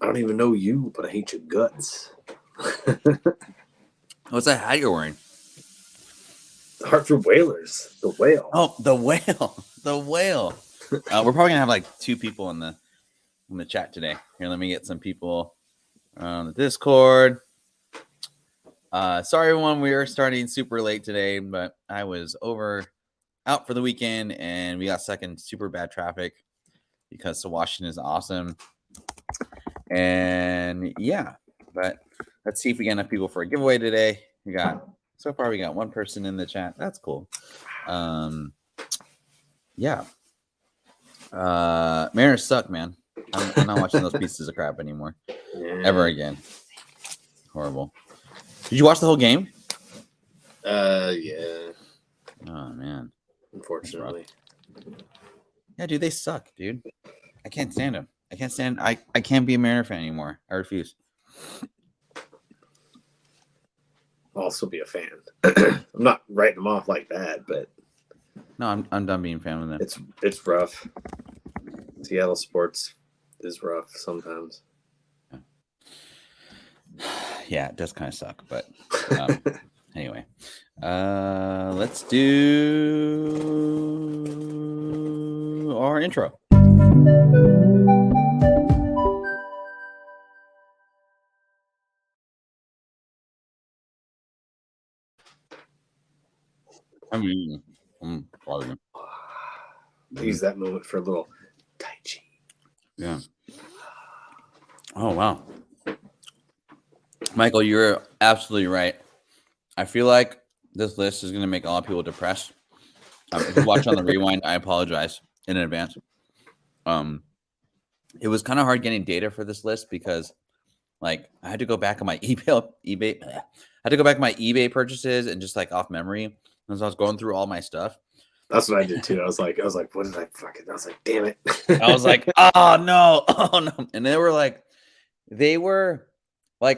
I don't even know you, but I hate your guts. What's that hat you're wearing? Hartford Whalers, the whale. Oh, the whale. The whale. We're probably gonna have like 2 people in the chat today. Here, let me get some people on the Discord. Sorry, everyone. We are starting super late today, but I was out for the weekend and we got stuck in super bad traffic because Washington is awesome. And yeah, but let's see if we get enough people for a giveaway today. So far we got 1 person in the chat. That's cool. Yeah. Mariners suck, man. I'm not watching those pieces of crap anymore. Ever again. Horrible. Did you watch the whole game? Yeah. Oh man. Unfortunately. Yeah, dude, they suck, dude. I can't stand them. I can't be a Mariner fan anymore. I refuse. I'll also be a fan. I'm not writing them off like that, but no, I'm done being a fan of them. It's rough. Seattle sports is rough sometimes. Yeah, it does kind of suck, but anyway, let's do our intro. I'm probably use that moment for a little Tai Chi. Yeah. Oh wow, Michael, you're absolutely right. I feel like this list is going to make a lot of people depressed. If you watch on the rewind, I apologize in advance. It was kind of hard getting data for this list because, like, I had to go back on my eBay. I had to go back to my eBay purchases and just like off memory, as I was going through all my stuff. That's what I did too. I was like, what did I fucking? I was like, damn it. I was like, oh no, and they were like,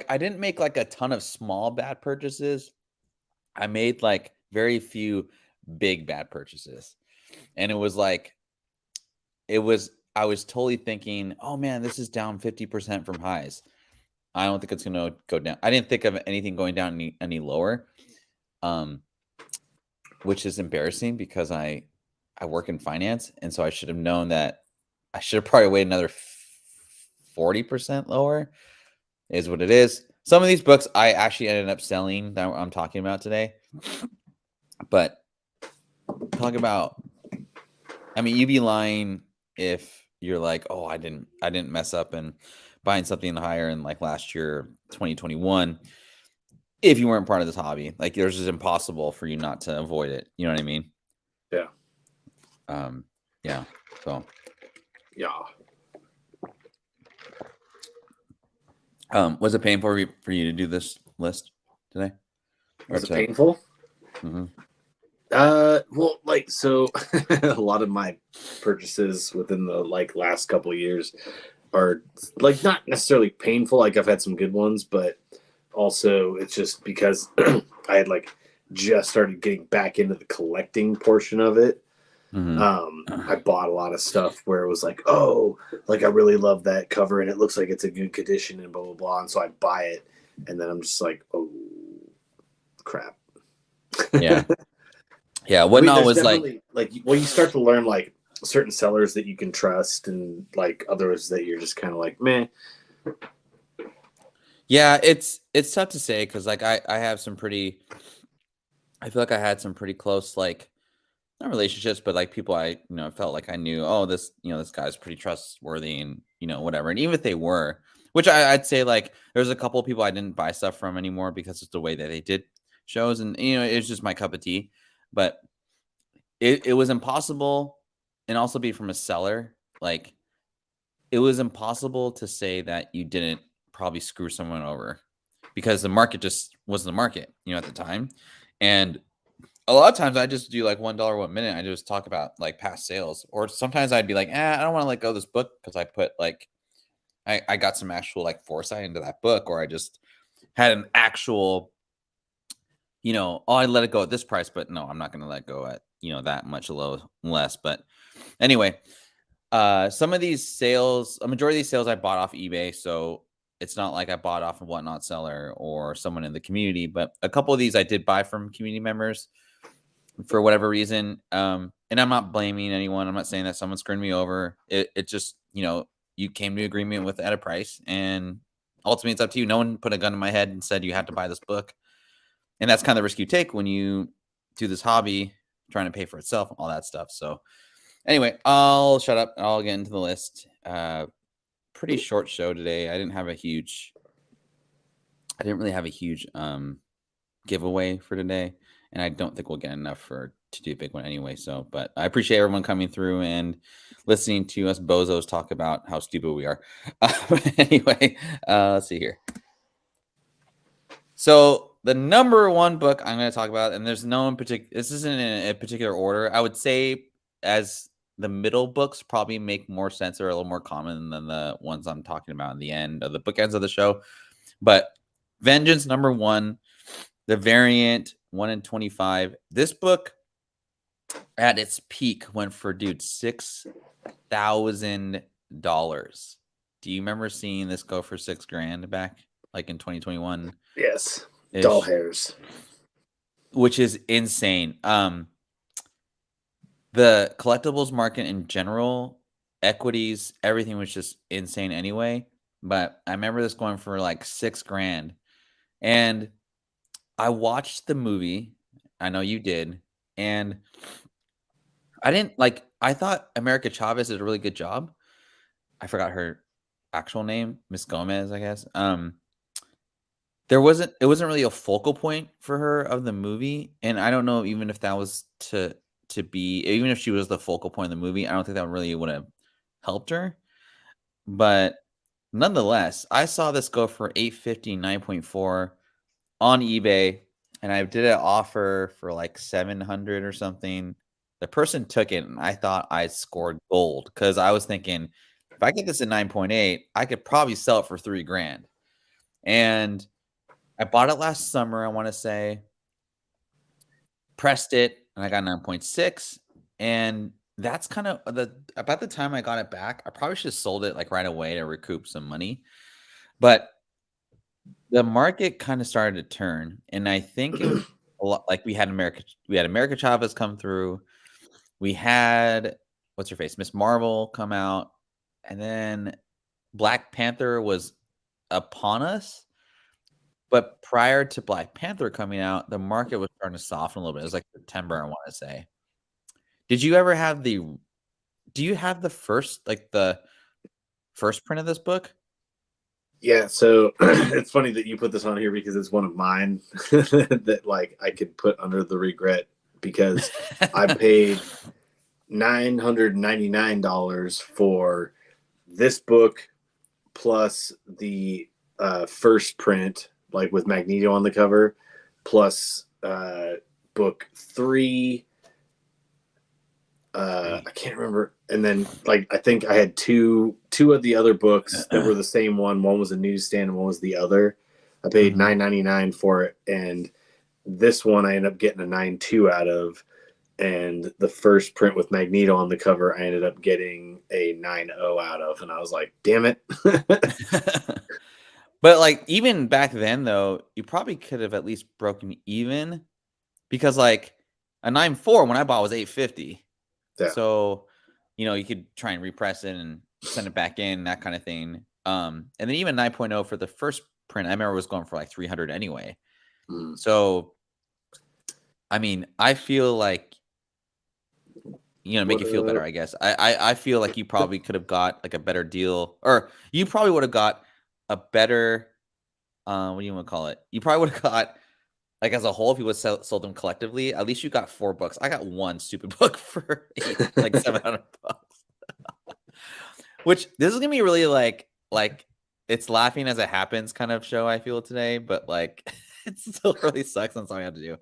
I didn't make like a ton of small bad purchases. I made like very few big bad purchases, and I was totally thinking, oh man, this is down 50% from highs. I don't think it's going to go down. I didn't think of anything going down any lower, which is embarrassing because I work in finance, and so I should have known that I should have probably waited another 40% lower. Is what it is. Some of these books I actually ended up selling that I'm talking about today, but talk about. I mean, you'd be lying if you're like, oh, I didn't mess up and buying something higher in like last year, 2021. If you weren't part of this hobby, like there's just impossible for you not to avoid it. You know what I mean? Yeah. Yeah. So. Yeah. Was it painful for you to do this list today? Was it painful? Mm-hmm. Well, like, so a lot of my purchases within the like last couple of years are like not necessarily painful. Like I've had some good ones, but also it's just because I had like just started getting back into the collecting portion of it. I bought a lot of stuff where it was like, oh, like I really love that cover and it looks like it's a good condition and blah blah blah, and so I buy it, and then I'm just like, oh, crap. Yeah. Yeah, whatnot was like when you start to learn like certain sellers that you can trust and like others that you're just kind of like, meh. Yeah, it's tough to say because like I have some pretty. I feel like I had some pretty close like not relationships, but like people I felt like I knew. Oh, this this guy's pretty trustworthy and whatever. And even if they were, which I'd say like there's a couple of people I didn't buy stuff from anymore because it's the way that they did shows, and it's just my cup of tea. But it was impossible, and also be from a seller. Like it was impossible to say that you didn't probably screw someone over because the market just wasn't the market, at the time. And a lot of times I just do like $1 1 minute. I just talk about like past sales, or sometimes I'd be like, I don't want to let go of this book because I put like, I got some actual like foresight into that book, or I just had an actual, I let it go at this price, but no, I'm not going to let go at, that much less. But anyway, Some of these sales, a majority of these sales I bought off eBay, so it's not like I bought off of Whatnot Seller or someone in the community, but a couple of these I did buy from community members for whatever reason. And I'm not blaming anyone. I'm not saying that someone screwed me over. It just, you came to agreement with at a price, and ultimately it's up to you. No one put a gun in my head and said you had to buy this book. And that's kind of the risk you take when you do this hobby, trying to pay for itself, all that stuff. So anyway, I'll shut up. I'll get into the list. Pretty short show today. I didn't really have a huge giveaway for today, and I don't think we'll get enough to do a big one anyway. So, but I appreciate everyone coming through and listening to us bozos talk about how stupid we are. Anyway, let's see here. So the number one book I'm going to talk about, and there's no in particular, this isn't in a particular order. I would say as the middle books probably make more sense or a little more common than the ones I'm talking about in the end of the bookends of the show. But Vengeance number 1, the variant 1 in 25. This book at its peak went for $6,000. Do you remember seeing this go for $6,000 back like in 2021? Yes. Doll hairs. Which is insane. The collectibles market in general, equities, everything was just insane anyway. But I remember this going for like $6,000. And I watched the movie. I know you did. And I thought America Chavez did a really good job. I forgot her actual name, Miss Gomez, I guess. It wasn't really a focal point for her of the movie. And I don't know even if that was to be, even if she was the focal point of the movie, I don't think that really would have helped her. But nonetheless, I saw this go for $850, 9.4 on eBay, and I did an offer for like $700 or something. The person took it, and I thought I scored gold because I was thinking, if I get this at 9.8, I could probably sell it for $3,000. And I bought it last summer, I want to say, pressed it, and I got 9.6. And that's kind of about the time I got it back. I probably should have sold it like right away to recoup some money. But the market kind of started to turn, and I think it was a lot like we had America Chavez come through. We had what's her face, Miss Marvel come out, and then Black Panther was upon us. But prior to Black Panther coming out, the market was starting to soften a little bit. It was like September, I want to say. Did you ever have do you have the first print of this book? Yeah, so it's funny that you put this on here because it's one of mine that like I could put under the regret because I paid $999 for this book plus the first print, like with Magneto on the cover, plus book 3. I can't remember. And then like I think I had two of the other books that were the same one. One was a newsstand and one was the other. I paid $9.99 for it, and this one I ended up getting a 9.2 out of. And the first print with Magneto on the cover, I ended up getting a 9.0 out of, and I was like, "Damn it!" But like even back then, though, you probably could have at least broken even because like a 9.4 when I bought was $850. Yeah. So, you could try and repress it and send it back in, that kind of thing. And then even 9.0 for the first print, I remember was going for like $300 anyway. So, I mean, I feel like, make you feel better, I guess. I feel like you probably could have got like a better deal, or you probably would have got a better, what do you want to call it? You probably would have got, like as a whole, if you would have sold them collectively, at least you got 4 books. I got one stupid book for like $700. Which this is gonna be really like it's laughing as it happens kind of show I feel today, but like it still really sucks. That's all I have to do.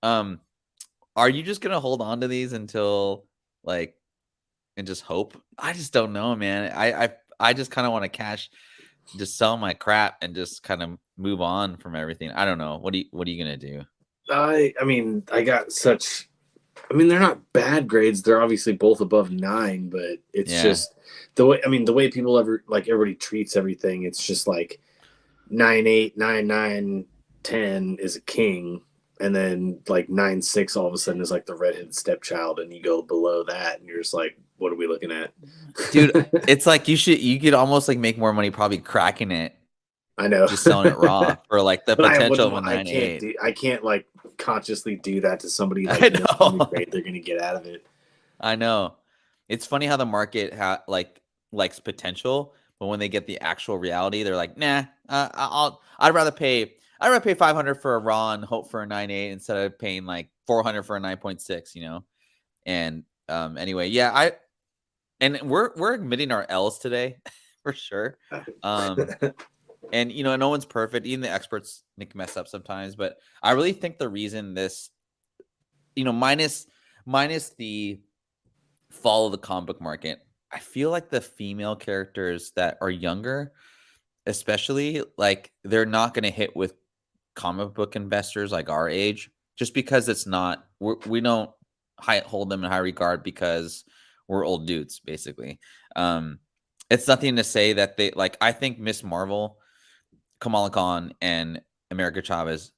Are you just gonna hold on to these until like and just hope? I just don't know, man. I just kind of want to just sell my crap and just kind of move on from everything. I don't know. What are you gonna do? I mean, I got such I mean, they're not bad grades. They're obviously both above 9, but it's Yeah. just the way. I mean, the way people ever like everybody treats everything. It's just like 9.8, 9.9, 10 is a king, and then like 9.6 all of a sudden is like the redheaded stepchild, and you go below that, and you're just like, what are we looking at? Dude, it's like you could almost like make more money probably cracking it, I know, just selling it raw for like the but I potential wouldn't. of a I 9.8. I can't like consciously do that to somebody, like I knowing the know. grade they're gonna get out of it. I know. It's funny how the market likes potential, but when they get the actual reality, they're like, nah, I'd rather pay 500 for a raw and hope for a 9.8 instead of paying like 400 for a 9.6, you know? And anyway, yeah, and we're admitting our L's today for sure. And you know, no one's perfect. Even the experts make mess up sometimes, but I really think the reason this, you know, minus the fall of the comic book market, I feel like the female characters that are younger, especially, like they're not going to hit with comic book investors like our age, just because it's not we don't hold them in high regard because we're old dudes, basically. Um, it's nothing to say that they like. I think Miss Marvel, Kamala Khan, and America Chavez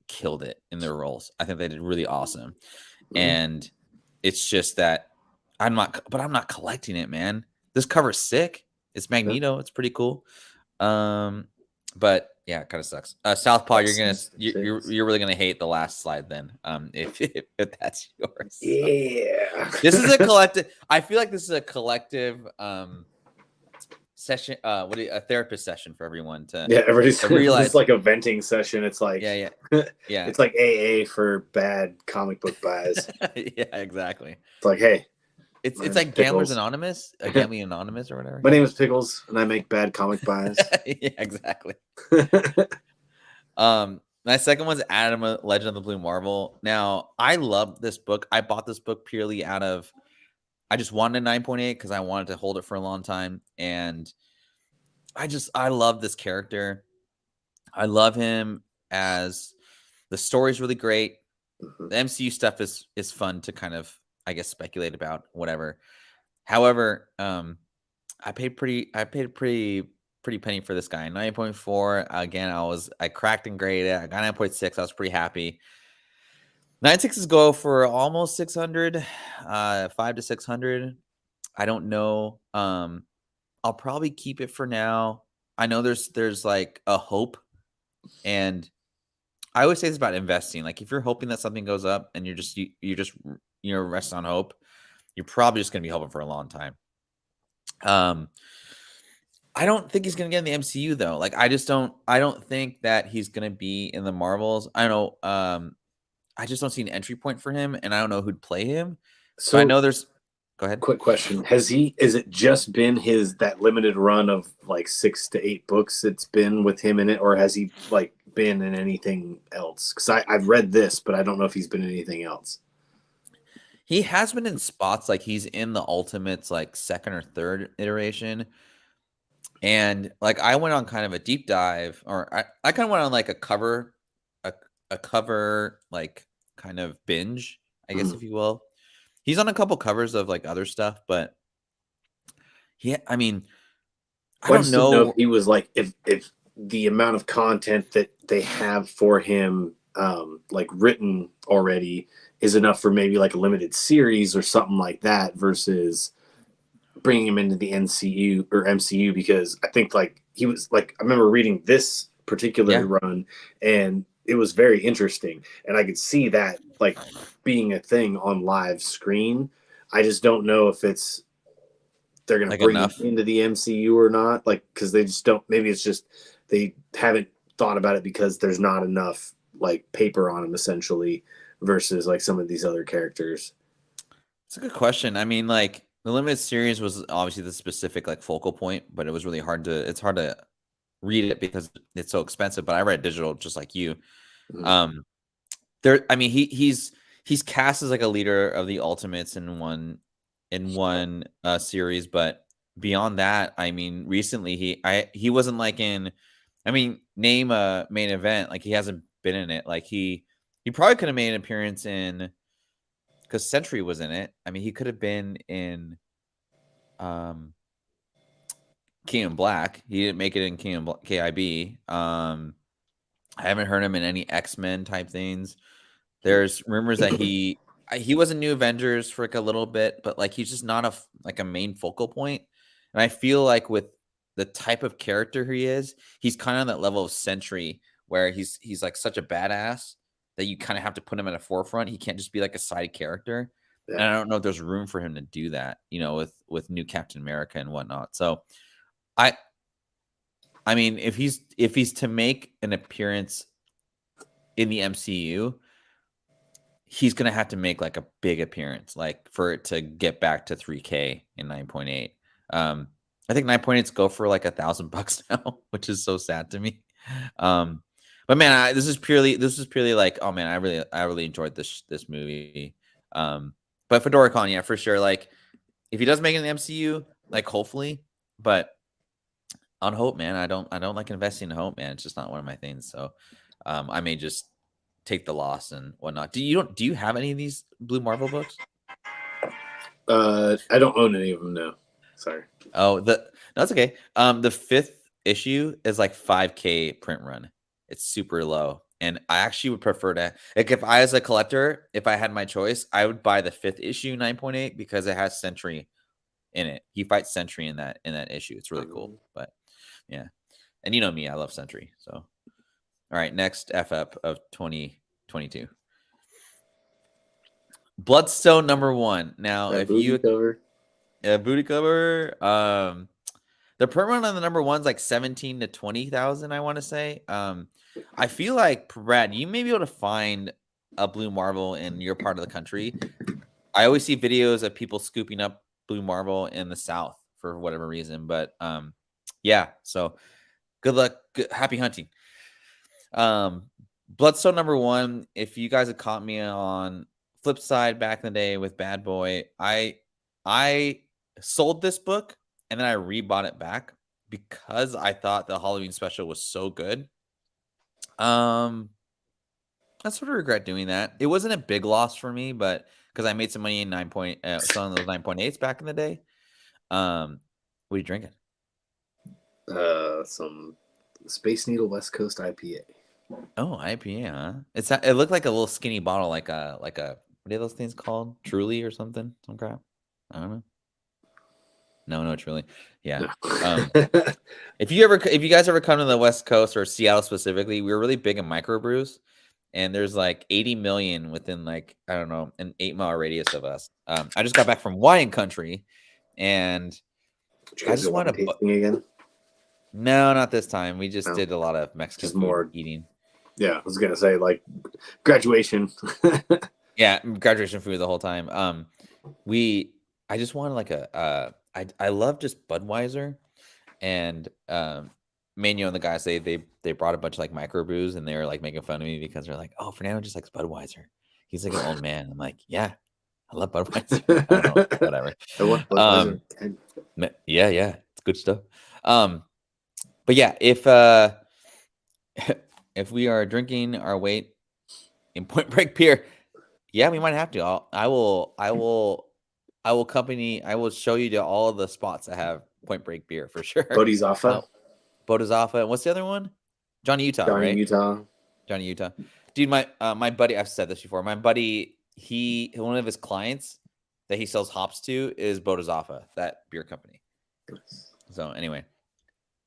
killed it in their roles. I think they did really awesome. And it's just that I'm not collecting it, man. This cover's sick. It's Magneto. It's pretty cool. But yeah, it kind of sucks. Southpaw, you're really gonna hate the last slide then. If that's yours. Yeah. This is a collective. I feel like this is a collective session. A therapist session for everyone to Yeah, everybody's realize. It's like a venting session. It's like Yeah. it's like AA for bad comic book buys. Yeah, exactly. It's like, hey, It's like Gamblers Anonymous, Gambling Anonymous or whatever. My name is Pickles, and I make bad comic buys. Yeah, exactly. My second one's Adam, Legend of the Blue Marvel. Now, I love this book. I bought this book purely out of I just wanted a 9.8 because I wanted to hold it for a long time, and I love this character. I love him as the story's really great. The MCU stuff is fun to kind of, I guess, speculate about, whatever. However, I paid a pretty penny for this guy. 9.4. Again, I cracked and graded it. I got 9.6. I was pretty happy. 9.6s go for almost 600, 5 to 600. I don't know. I'll probably keep it for now. I know there's like a hope, and I always say this about investing. Like if you're hoping that something goes up and you're rest on hope, you're probably just gonna be hoping for a long time. I don't think he's gonna get in the MCU though. Like I don't think that he's gonna be in the Marvels. I don't know. I just don't see an entry point for him, and I don't know who'd play him. So but I know there's. Go ahead. Quick question: Is it just been that limited run of like 6 to 8 books? It's been with him in it, or has he like been in anything else? Because I've read this, but I don't know if he's been in anything else. He has been in spots, like he's in the Ultimates like second or third iteration. And like I went on kind of a deep dive, or I kind of went on like a cover like kind of binge, I guess, if you will. He's on a couple covers of like other stuff, but I mean, I don't know if he was like if the amount of content that they have for him like written already is enough for maybe like a limited series or something like that versus bringing him into the NCU or MCU, because I think like he was like, I remember reading this particular run and it was very interesting and I could see that like being a thing on live screen. I just don't know if they're going to bring him into the MCU or not, like because they just don't, maybe it's just they haven't thought about it because there's not enough like paper on him essentially versus like some of these other characters. It's a good question. I mean, like the limited series was obviously the specific like focal point, but it was really hard to read it because it's so expensive. But I read digital just like you. I mean, he's cast as like a leader of the Ultimates in one series, but beyond that, I mean, recently he wasn't like in. I mean, name a main event, like he hasn't been in it. Like he probably could have made an appearance in because Sentry was in it. I mean, he could have been in King and Black. He didn't make it in KIB. I haven't heard him in any X-Men type things. There's rumors that he was in New Avengers for like a little bit, but like he's just not a main focal point. And I feel like with the type of character he is, he's kind of on that level of Sentry where he's like such a badass that you kind of have to put him in a forefront. He can't just be like a side character. Yeah. And I don't know if there's room for him to do that, with new Captain America and whatnot. So I mean, if he's to make an appearance in the MCU, he's gonna have to make like a big appearance, like for it to get back to 3K in 9.8. I think 9.8s go for like $1,000 now, which is so sad to me. But man, this is purely like, oh man, I really enjoyed this movie. But Fedora Khan, yeah, for sure. Like, if he does make it in the MCU, like hopefully, but on hope, man, I don't like investing in hope, man. It's just not one of my things. So, I may just take the loss and whatnot. Do you have any of these Blue Marvel books? I don't own any of them. No, sorry. Oh, that's okay. The 5th issue is like 5K print run. It's super low, and I actually would prefer to, like, if I, as a collector, if I had my choice, I would buy the 5th issue 9.8 because it has Sentry in it. He fights Sentry in that issue. It's really cool. But yeah, and you know me, I love Sentry. So, all right, next FF of 2022. Bloodstone #1. Now, That if booty you cover. booty cover, the print run on the #1's like 17 to 20,000. I want to say. I feel like, Brad, you may be able to find a Blue Marvel in your part of the country. I always see videos of people scooping up Blue Marvel in the South for whatever reason, but yeah. So good luck, happy hunting. Bloodstone #1. If you guys had caught me on Flip Side back in the day with Bad Boy, I sold this book and then I rebought it back because I thought the Halloween special was so good. I sort of regret doing that. It wasn't a big loss for me, but because I made some money in selling those 9.8s back in the day. What are you drinking? Some Space Needle West Coast IPA. Oh, IPA, huh? It looked like a little skinny bottle, like a what are those things called? Truly or something? Some crap. I don't know. No, Truly. Yeah. If you guys ever come to the West Coast or Seattle specifically, we were really big in microbrews, and there's like 80 million within, like, I don't know, an 8-mile radius of us. I just got back from wine country, and I just want to tasting again. No, not this time. We just did a lot of Mexican just food more eating. Yeah, I was gonna say, like, graduation. Yeah, graduation food the whole time. I just wanted like I love just Budweiser, and Manu and the guys, they brought a bunch of like microbrews, and they were like making fun of me because they're like, "Oh, Fernando just likes Budweiser. He's like an old man." I'm like, "Yeah, I love Budweiser." I don't know, whatever. I want Budweiser. Yeah, it's good stuff. But yeah, if if we are drinking our weight in Point Break beer, yeah, we might have to. I will show you to all of the spots that have Point Break beer for sure. Bodhisattva. And what's the other one? Johnny Utah, right? Johnny Utah. Dude, my buddy, I've said this before. My buddy, one of his clients that he sells hops to is Bodhisattva, that beer company. So anyway.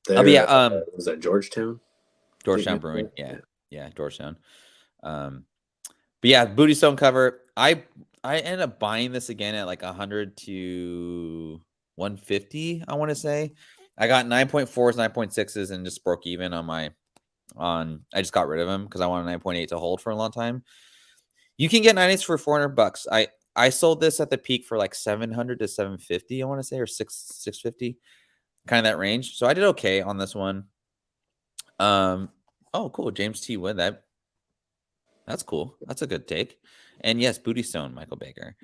Was that Georgetown? Georgetown Brewing. Yeah, Georgetown. But yeah, Booty Stone cover. I ended up buying this again at like 100 to 150, I want to say. I got 9.4s, 9.6s, and just broke even I just got rid of them because I wanted 9.8 to hold for a long time. You can get 9.8s for $400. I sold this at the peak for like 700 to 750, I want to say, or 650, kind of that range. So I did okay on this one. Oh, cool. James T. Wood. That's cool. That's a good take. And yes, Booty Stone, Michael Baker.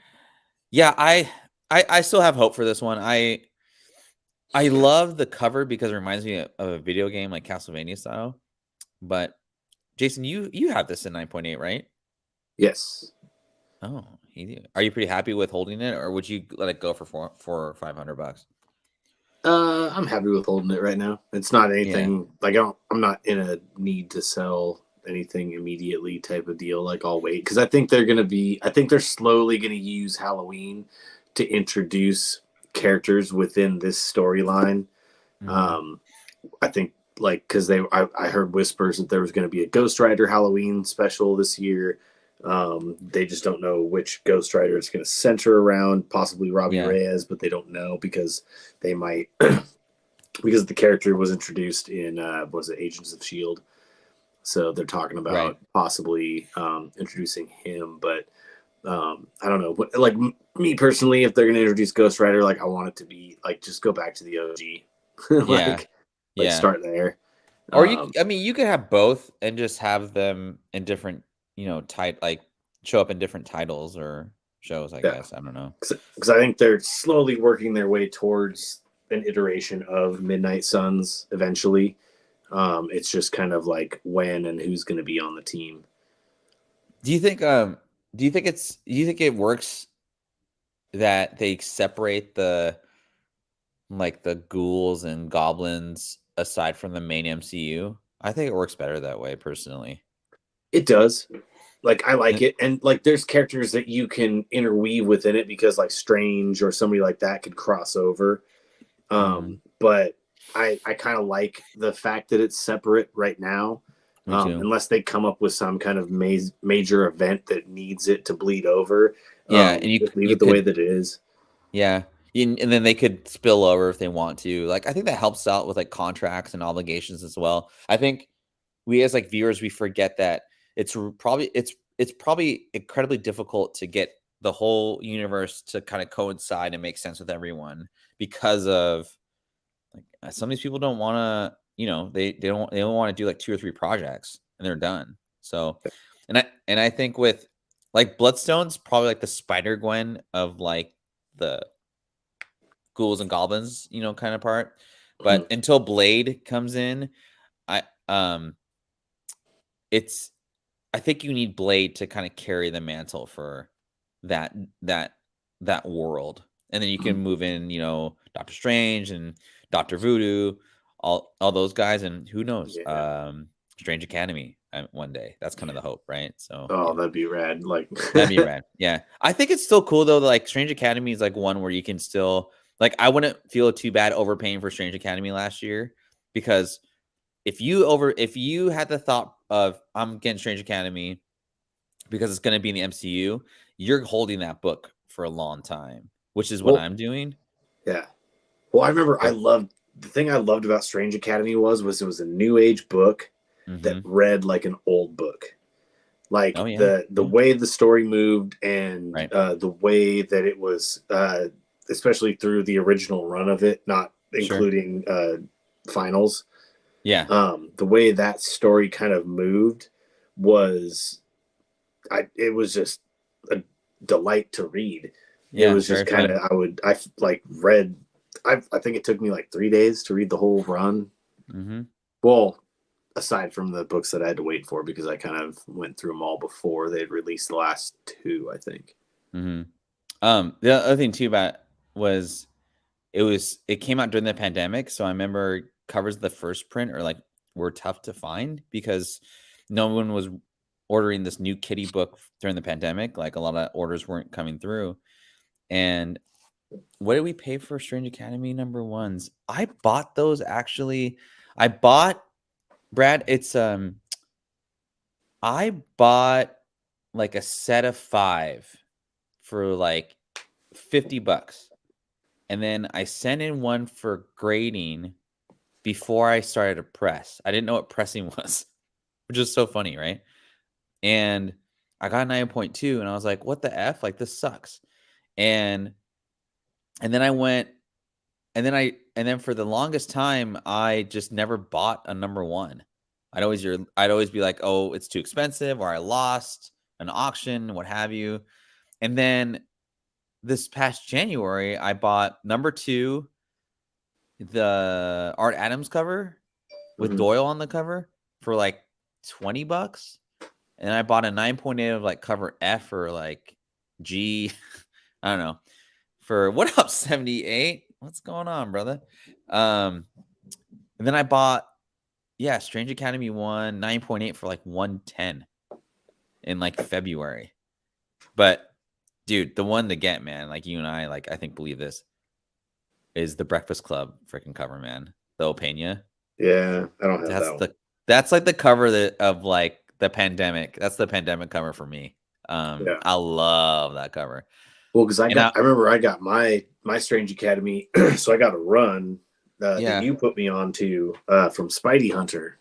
Yeah, I still have hope for this one. I love the cover because it reminds me of a video game like Castlevania style. But Jason, you have this in 9.8, right? Yes. Oh, Are you pretty happy with holding it, or would you let it go for four or $500? I'm happy with holding it right now. It's not Yeah, anything like I'm not in a need to sell anything immediately type of deal. Like I'll wait because I think they're slowly gonna use Halloween to introduce characters within this storyline. hmm Um, I think like because I heard whispers that there was going to be a Ghost Rider Halloween special this year. They just don't know which Ghost Rider it's going to center around. Possibly Robbie yeah, Reyes, but they don't know because they might because the character was introduced in was it Agents of Shield. So they're talking right. about possibly introducing him, but I don't know. But like me personally, if they're going to introduce Ghost Rider, like I want it to be like just go back to the OG, Yeah, like yeah. start there. Or you, Um, I mean, you could have both and just have them in different, like show up in different titles or shows. I yeah, guess I don't know. because I think they're slowly working their way towards an iteration of Midnight Suns eventually. It's just kind of like when and who's going to be on the team. Do you think? Do you think it works that they separate the ghouls and goblins aside from the main MCU? I think it works better that way, personally. It does. Like I like And- it, and like there's characters that you can interweave within it because like Strange or somebody like that could cross over. Mhm. But I kind of like the fact that it's separate right now, Me too. unless they come up with some kind of major event that needs it to bleed over. Yeah, and Just leave you it the way could that it is. yeah, and then they could spill over if they want to. Like, I think that helps out with like contracts and obligations as well. I think we as like viewers we forget that it's probably incredibly difficult to get the whole universe to kind of coincide and make sense with everyone because of like some of these people don't want to, they don't want to do like 2 or 3 projects and they're done. So, and I think with like Bloodstone's probably like the Spider Gwen of like the ghouls and goblins, kind of part. Mhm. But until Blade comes in, I it's I think you need Blade to kind of carry the mantle for that that that world. And then you can Mhm. move in, Doctor Strange and Doctor Voodoo, all those guys, and who knows, Yeah. Strange Academy one day. That's kind of the hope, right? So Oh, yeah, that'd be rad. Like, that'd be rad. Yeah, I think it's still cool though. Like Strange Academy is like one where you can still like. I wouldn't feel too bad overpaying for Strange Academy last year because if you had the thought of I'm getting Strange Academy because it's going to be in the MCU, you're holding that book for a long time, which is what well, I'm doing. yeah. Well, I remember So, the thing I loved about Strange Academy was it was a new age book that hmm read like an old book. oh Like yeah, the yeah, way the story moved and right, the way that it was, especially through the original run of it, not sure, including finals. yeah, The way that story kind of moved was, it was just a delight to read. It yeah, was just very kind fun. of I like read. I think it took me like 3 days to read the whole run. hmm Well, aside from the books that I had to wait for because I kind of went through them all before they'd released the last two, I think. hmm The other thing too about was it came out during the pandemic, so I remember covers of the first print are like were tough to find because no one was ordering this new kitty book during the pandemic. Like a lot of orders weren't coming through. And what did we pay for Strange Academy number ones? I bought those actually. I bought Brad. I bought like a set of 5 for like $50. And then I sent in one for grading before I started to press. I didn't know what pressing was, which is so funny, right? And I got 9.2 and I was like, what the F? Like this sucks. And and then I went and then for the longest time I just never bought a number 1. I'd always be like, "Oh, it's too expensive," or I lost an auction, what have you. And then this past January, I bought number 2, the Art Adams cover with Mm-hmm. Doyle on the cover for like $20. And I bought a 9.8 of like cover F for like G, I don't know. For what up, 78? What's going on, brother? And then I bought, Strange Academy 1, 9.8 for like 110 in like February. But dude, the one to get, man, like you and I, like I think believe this, is the Breakfast Club freaking cover, man. The Opeña. Yeah, I don't have that one. That's like the cover of like the pandemic. That's the pandemic cover for me. Yeah. I love that cover. Well, because I remember I got my Strange Academy, so I got a run that you put me on to from Spidey Hunter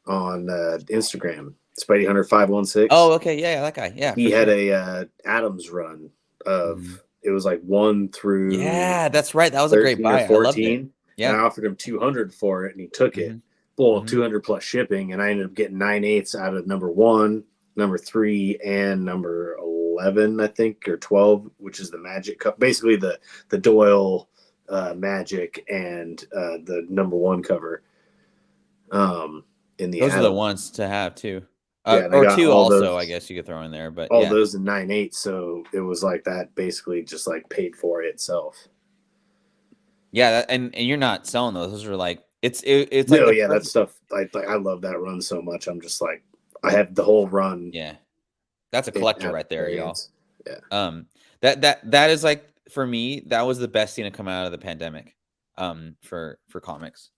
on Instagram. Spidey Hunter 516. Oh, okay, yeah, that guy. Yeah, he had a Adams run of it was like 1 through that's right. That was a great buy. 14. I loved it. Yeah, and I offered him 200 for it, and he took it. Well, 200 plus shipping, and I ended up getting 9/8 out of number 1, number 3, and number 11, I think, or 12, which is the Magic Cup. Basically, the Doyle Magic and the number 1 cover. In the those are the ones to have too. Yeah, or 2 also, those, I guess you could throw in there, but all those in 9/8, so it was like that basically just like paid for itself. Yeah, and you're not selling those. Those are like it's like that stuff. Like I love that run so much. I'm just like I have the whole run. Yeah, that's a collector right there, y'all. Yeah. That is like for me. That was the best thing to come out of the pandemic. For comics.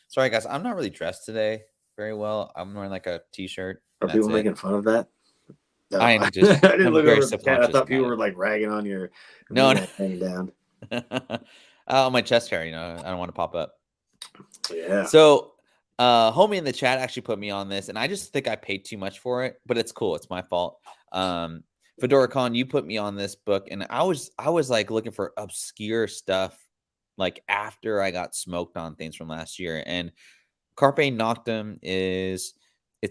Sorry guys, I'm not really dressed today very well. I'm wearing like a t-shirt. Are people making fun of that? No, I just I didn't look over the chat. I thought people were like ragging on your hanging down. On my chest hair, I don't want to pop up. Yeah. So homie in the chat actually put me on this, and I just think I paid too much for it, but it's cool. It's my fault. Fedora Khan, you put me on this book, and I was like looking for obscure stuff like after I got smoked on things from last year. And Carpe Noctem it's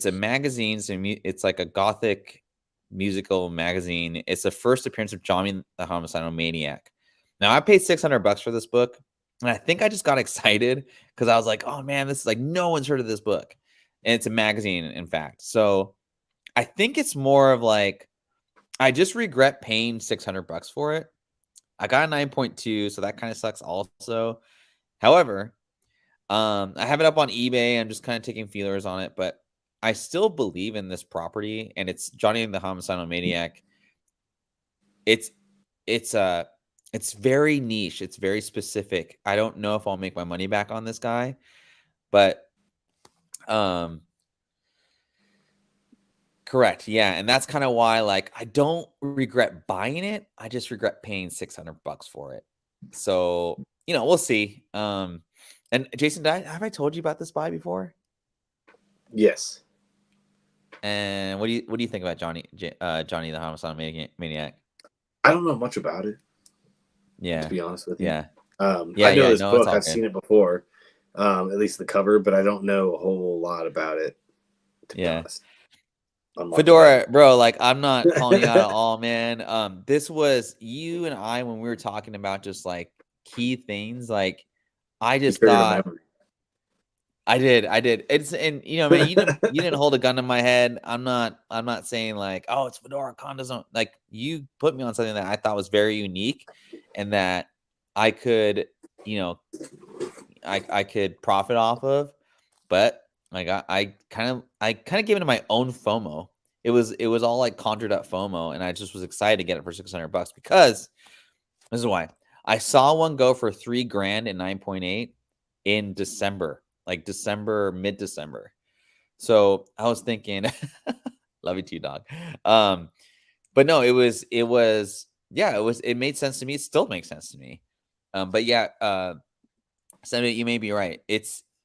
a magazine. So it's like a gothic musical magazine. It's the first appearance of Johnny the Homicidal Maniac. Now I paid $600 for this book, and I think I just got excited because I was like, oh man, this is like, no one's heard of this book. And it's a magazine, in fact. So I think it's more of like, I just regret paying $600 for it. I got a 9.2, so that kind of sucks also. However, I have it up on eBay. I'm just kind of taking feelers on it, but I still believe in this property, and it's Johnny the Homicidal Maniac. It's very niche. It's very specific. I don't know if I'll make my money back on this guy, but correct. Yeah. And that's kind of why, like, I don't regret buying it. I just regret paying $600 for it. So, we'll see. And Jason, have I told you about this buy before? Yes. And what do you think about Johnny the Homicidal Maniac? I don't know much about it. Yeah. To be honest with you. Yeah. I know this book. I've seen it before. At least the cover, but I don't know a whole lot about it. To be honest. Fedora, bro, like I'm not calling you out at all, man. This was you and I when we were talking about just like key things. Like I just thought I did. It's man, you didn't hold a gun to my head. I'm not saying like, oh, it's Fedora Khan doesn't like. You put me on something that I thought was very unique, and that I could, I could profit off of, but. Like I kind of gave into my own FOMO. It was all like conjured up FOMO, and I just was excited to get it for $600 because this is why I saw one go for $3,000 and 9.8 in December, like mid-December. So I was thinking, love you too, dog. But no, it made sense to me. It still makes sense to me. But yeah, Senator, you may be right.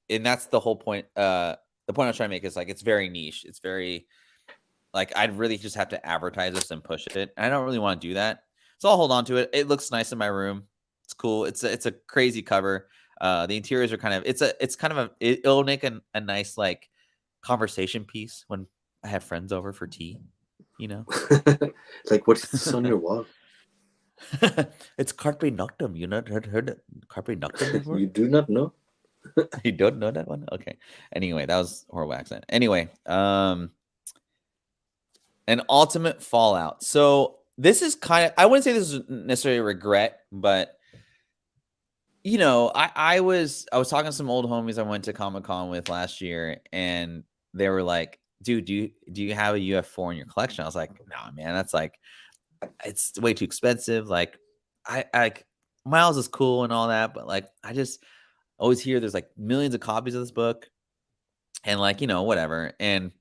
And that's the whole point. The point I was trying to make is like it's very niche. It's very like I'd really just have to advertise this and push it. And I don't really want to do that, so I'll hold on to it. It looks nice in my room. It's cool. It's a crazy cover. The interiors are kind of it'll make a nice like conversation piece when I have friends over for tea. Like what's this on your wall? It's Carpe Noctem. You not heard Carpe Noctem before? You do not know. You don't know that one? Okay. Anyway, that was a horrible accent. Anyway, an ultimate Fallout. So this is kind of, I wouldn't say this is necessarily a regret, but you know, I was talking to some old homies I went to Comic-Con with last year, and they were like, dude, do you have a UF4 in your collection? I was like, no, man, that's like, it's way too expensive. Like, I like Miles is cool and all that, but like, I just always hear there's like millions of copies of this book, and like, you know, whatever. And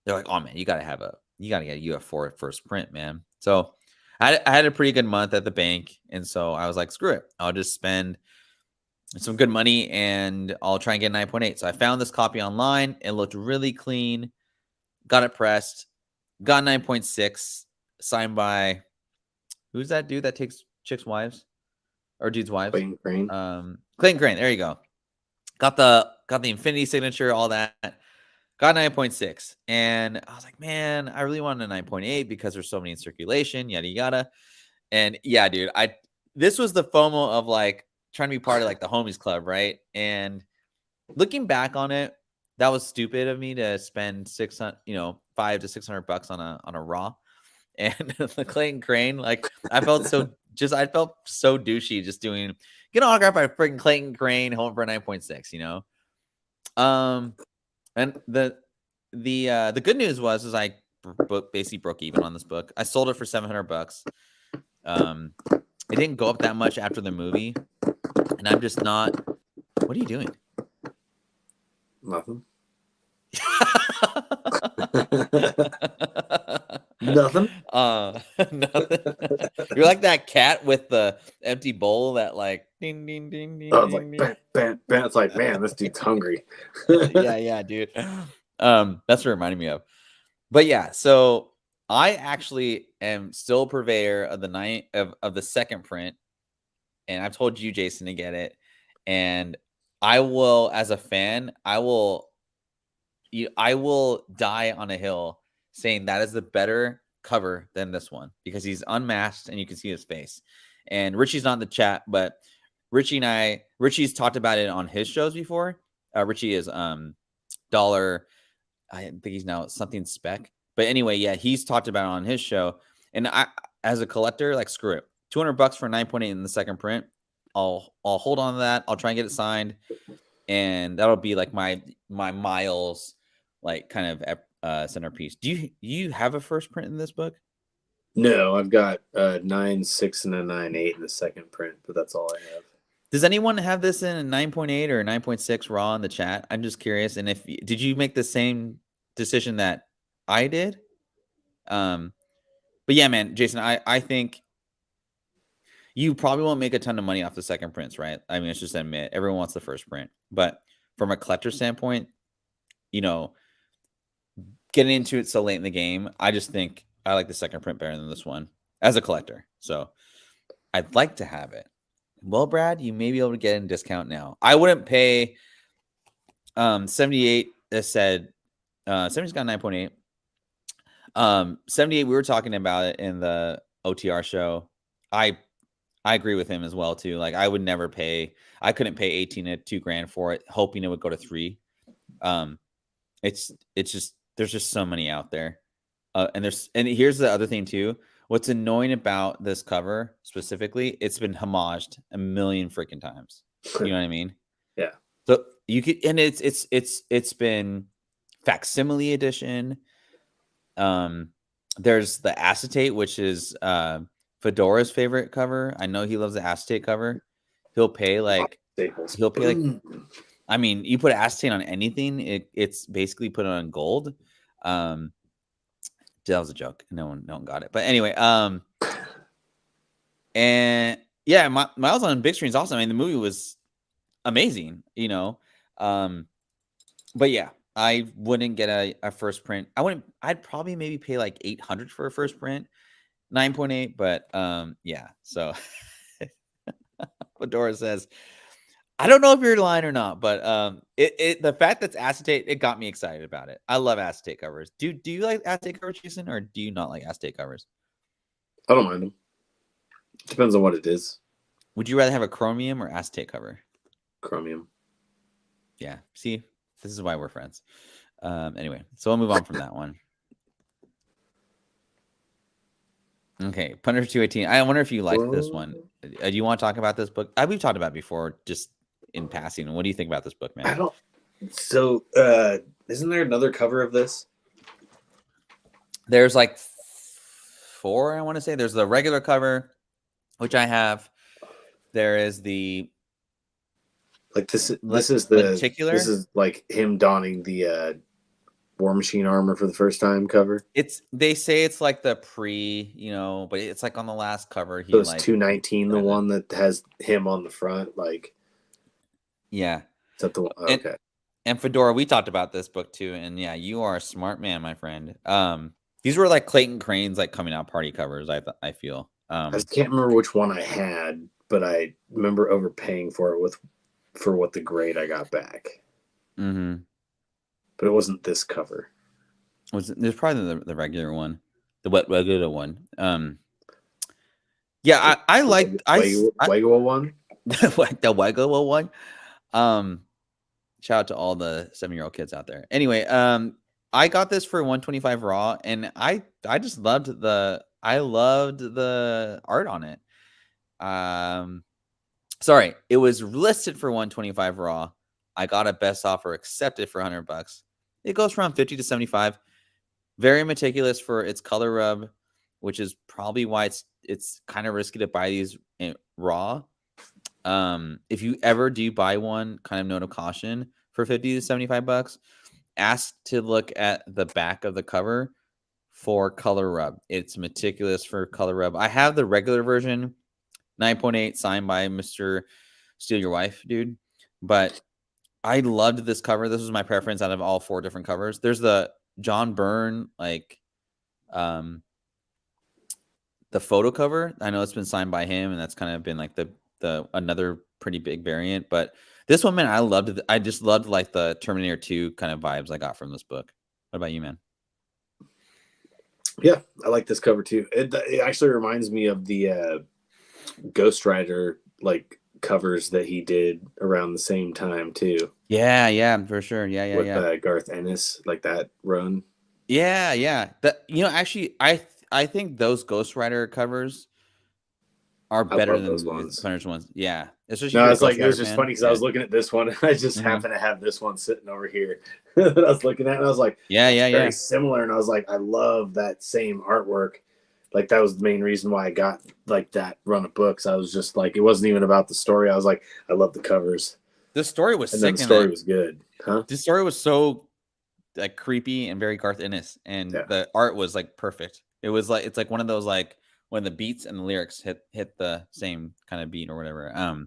they're like, oh man, you gotta get a UF4 first print, man. So I had a pretty good month at the bank, and so I was like, screw it, I'll just spend some good money and I'll try and get 9.8. So I found this copy online. It looked really clean. Got it pressed. Got 9.6 signed by, who's that dude that takes chicks' wives or dudes' wives? Clayton Crane. Clayton Crane. There you go. Got the Infinity signature, all that. Got 9.6. And I was like, man, I really wanted a 9.8 because there's so many in circulation, yada yada. And yeah, dude, this was the FOMO of like trying to be part of like the homies club, right? And looking back on it, that was stupid of me to spend $500 to $600 on a raw. And the Clayton Crane, like I felt so douchey just doing get an autograph by freaking Clayton Crane home for 9.6, you know. And the good news was I basically broke even on this book. I sold it for $700. It didn't go up that much after the movie, and I'm just not. What are you doing? Nothing. Nothing. Nothing. You're like that cat with the empty bowl that like ding ding ding ding. I was like, bam, bam, bam. It's like, man, this dude's hungry. yeah, dude. That's what it reminded me of. But yeah, so I actually am still a purveyor of the second print, and I've told you, Jason, to get it. And I will, as a fan, I will die on a hill saying that is the better cover than this one because he's unmasked and you can see his face. And Richie's not in the chat, but Richie's talked about it on his shows before. Richie is dollar. I think he's now something spec. But anyway, yeah, he's talked about it on his show. And I, as a collector, like screw it, $200 for 9.8 in the second print. I'll hold on to that. I'll try and get it signed, and that'll be like my Miles, like kind of centerpiece. Do you have a first print in this book? No, I've got 9.6 and a 9.8 in the second print, but that's all I have. Does anyone have this in a 9.8 or 9.6 raw in the chat? I'm just curious. And did you make the same decision that I did? But yeah, man, Jason, I think you probably won't make a ton of money off the second prints, right? I mean, let's just admit everyone wants the first print, but from a collector standpoint, you know, getting into it so late in the game, I just think I like the second print better than this one as a collector. So I'd like to have it. Well, Brad, you may be able to get a discount now. I wouldn't pay 78. That said, 70's got 9.8. 78, we were talking about it in the OTR show. I agree with him as well too. Like I couldn't pay 18 at $2,000 for it, hoping it would go to 3. It's just there's just so many out there. And here's the other thing too. What's annoying about this cover specifically, it's been homaged a million freaking times. You know what I mean? Yeah. So you could, and it's been facsimile edition. There's the acetate, which is Fedora's favorite cover. I know he loves the acetate cover. He'll pay like I mean, you put acetate on anything, it's basically put on gold. That was a joke. No one got it. But anyway, and yeah, Miles on big screen is awesome. I mean, the movie was amazing, you know. But yeah, I wouldn't get a first print. I'd probably maybe pay like $800 for a first print, 9.8. But yeah. So Fedora says, I don't know if you're lying or not, but the fact that's acetate, it got me excited about it. I love acetate covers. Do you like acetate covers, Jason, or do you not like acetate covers? I don't mind them. Depends on what it is. Would you rather have a chromium or acetate cover? Chromium. Yeah. See, this is why we're friends. Anyway, so we'll move on from that one. Okay, Punisher 218. I wonder if you like this one. Well, Do you want to talk about this book? We've talked about it before, just in passing. What do you think about this book, man? I don't. So, isn't there another cover of this? There's like 4, I want to say. There's the regular cover, which I have. There is the Like this is lenticular. this is like him donning the War Machine armor for the first time cover. They say it's like the but it's like on the last cover. He So it's like 219, the one that has him on the front. Like, yeah. is that the one? Oh, okay. And Fedora, we talked about this book too, and yeah, you are a smart man, my friend. These were like Clayton Crane's like coming out party covers. I feel. I just can't remember which one I had, but I remember overpaying for it for what the grade I got back. Mm-hmm. But it wasn't this cover. There's probably the regular one, the regular one. Yeah, I like Wego one. The regular one. Shout out to all the 7-year-old kids out there. Anyway, I got this for 125 raw, and I just loved the art on it. Sorry, it was listed for 125 raw. I got a best offer accepted for $100. It goes from 50 to 75. Very meticulous for its color rub, which is probably why it's kind of risky to buy these raw. If you ever do buy one, kind of note of caution for 50 to 75 bucks, ask to look at the back of the cover for color rub. It's meticulous for color rub. I have the regular version, 9.8, signed by Mr. Steal Your Wife, dude. But I loved this cover. This was my preference out of all 4 different covers. There's the John Byrne, like, the photo cover. I know it's been signed by him, and that's kind of been like the another pretty big variant. But this one, man, I loved it. I just loved like the Terminator 2 kind of vibes I got from this book. What about you, man? Yeah, I like this cover too. It actually reminds me of the Ghost Rider like covers that he did around the same time too. Yeah, for sure. Yeah, with Garth Ennis, like that run. Yeah. Actually, I think those Ghost Rider covers are better than those the ones. Punisher ones. Yeah, especially No, if it's you're a like Ghost it was Rider just fan. funny because I was looking at this one. And I just happen to have this one sitting over here that I was looking at, and I was like, very similar. And I was like, I love that same artwork. Like that was the main reason why I got like that run of books. I was just like, it wasn't even about the story. I was like, I love the covers. The story was and sick. Then the story was good, huh? The story was so like creepy and very Garth Ennis, and the art was like perfect. It was like it's like one of those like when the beats and the lyrics hit the same kind of beat or whatever.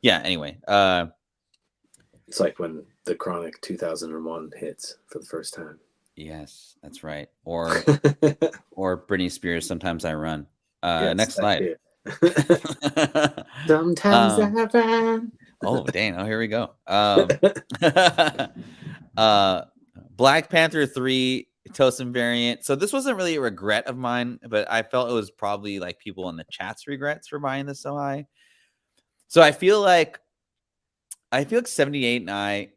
Yeah. Anyway, it's like when the Chronic 2001 hits for the first time. Yes, that's right. Or Britney Spears. Sometimes I run. Yes, next slide. Sometimes I run. Oh dang! Oh, here we go. Black Panther 3 Tosin variant. So this wasn't really a regret of mine, but I felt it was probably like people in the chat's regrets for buying this so high. So I feel like 78 and I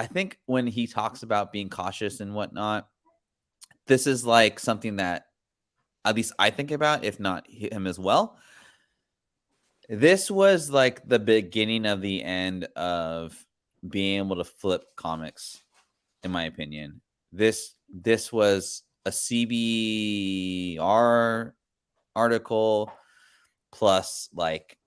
think when he talks about being cautious and whatnot, this is like something that at least I think about, if not him as well. This was like the beginning of the end of being able to flip comics, in my opinion. This was a CBR article plus like,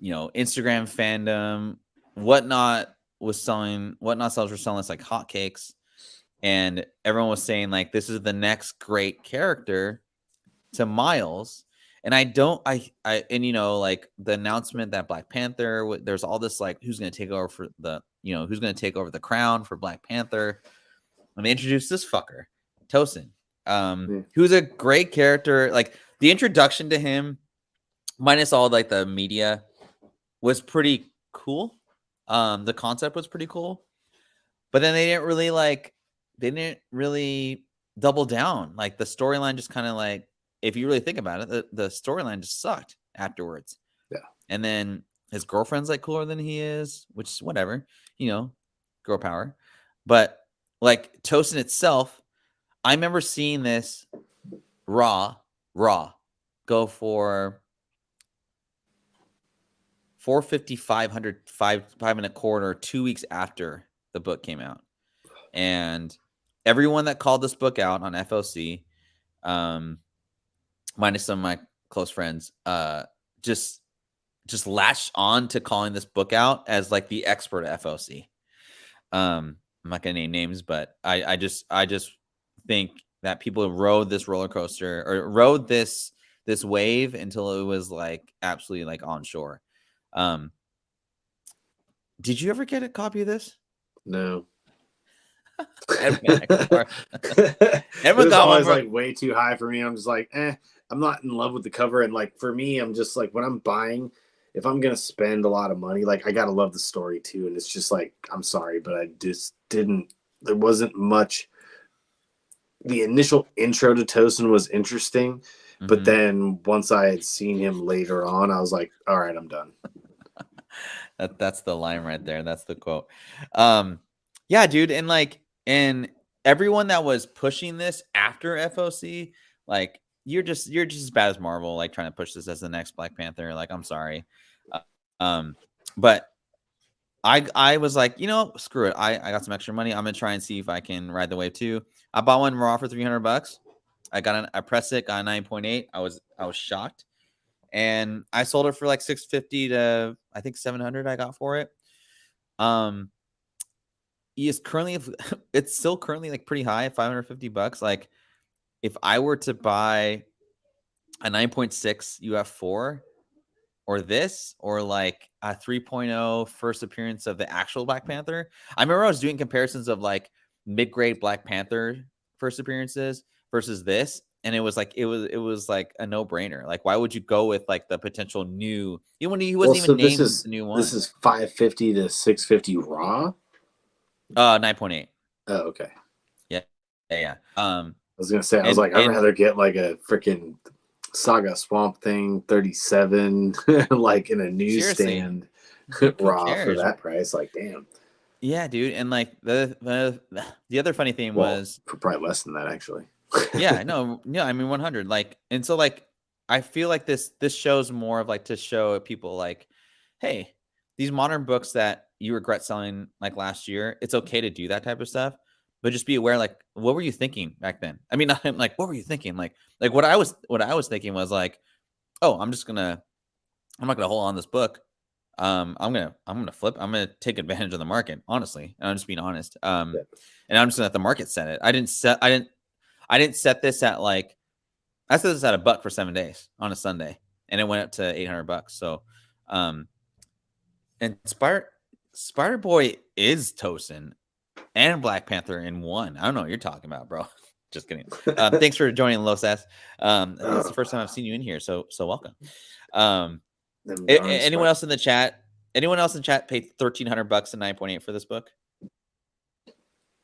Instagram fandom, whatnot sellers were selling this like hotcakes, and everyone was saying like this is the next great character to Miles. And like the announcement that Black Panther, there's all this like who's going to take over who's going to take over the crown for Black Panther. And they introduced this fucker, Tosin, who's a great character. Like the introduction to him, minus all like the media, was pretty cool. The concept was pretty cool, but then they didn't really double down. Like the storyline just kind of like, if you really think about it, the storyline just sucked afterwards. Yeah. And then his girlfriend's like cooler than he is, which is whatever, girl power. But like Tosin itself, I remember seeing this raw, go for 450, 500, five and a quarter 2 weeks after the book came out. And everyone that called this book out on FOC, minus some of my close friends, just latched on to calling this book out as like the expert FOC. I'm not gonna name names, but I just think that people rode this roller coaster or rode this wave until it was like absolutely like on shore. Did you ever get a copy of this? No. Edmund It was got one always like way too high for me. I'm just like, I'm not in love with the cover. And like for me, I'm just like when I'm buying, if I'm gonna spend a lot of money, like I gotta love the story too. And it's just like, I'm sorry, but I just didn't. There wasn't much. The initial intro to Tosin was interesting, but then once I had seen him later on, I was like, all right, I'm done. That's the line right there. That's the quote. Yeah, dude, and everyone that was pushing this after FOC, like you're just as bad as Marvel, like trying to push this as the next Black Panther. Like, I'm sorry, but I was like, screw it. I got some extra money. I'm gonna try and see if I can ride the wave too. I bought one raw for $300. I pressed it, got a 9.8. I was shocked. And I sold it for like 650 to I think 700 I got for it. It's still currently like pretty high at $550. Like if I were to buy a 9.6 UF4 or this or like a 3.0 first appearance of the actual Black Panther, I remember I was doing comparisons of like mid-grade Black Panther first appearances versus this, and it was like a no-brainer. Like, why would you go with like the potential new? He wasn't even named the new one. This is 550 to 650 raw. 9.8. Oh, okay. Yeah. I was gonna say, I'd rather get like a freaking Saga Swamp Thing 37, like in a newsstand raw for that price. Like, damn. Yeah, dude. And like the other funny thing was for probably less than that, actually. Yeah, no, I mean 100. Like, and so like I feel like this shows more of like to show people like, hey, these modern books that you regret selling like last year, it's okay to do that type of stuff, but just be aware, like, what were you thinking back then? I mean, I'm like, what were you thinking? Like what I was thinking was like, oh, I'm not gonna hold on this book. I'm gonna flip. I'm gonna take advantage of the market, honestly. And I'm just being honest. And I'm just gonna let the market set it. I didn't set this at like, I set this at $1 for 7 days on a Sunday, and it went up to $800. So, and Spider Boy is Tosin and Black Panther in one. I don't know what you're talking about, bro. Just kidding. Thanks for joining, Los S. It's the first time I've seen you in here, so welcome. Anyone else in the chat? Anyone else in chat paid $1,300 and 9.8 for this book?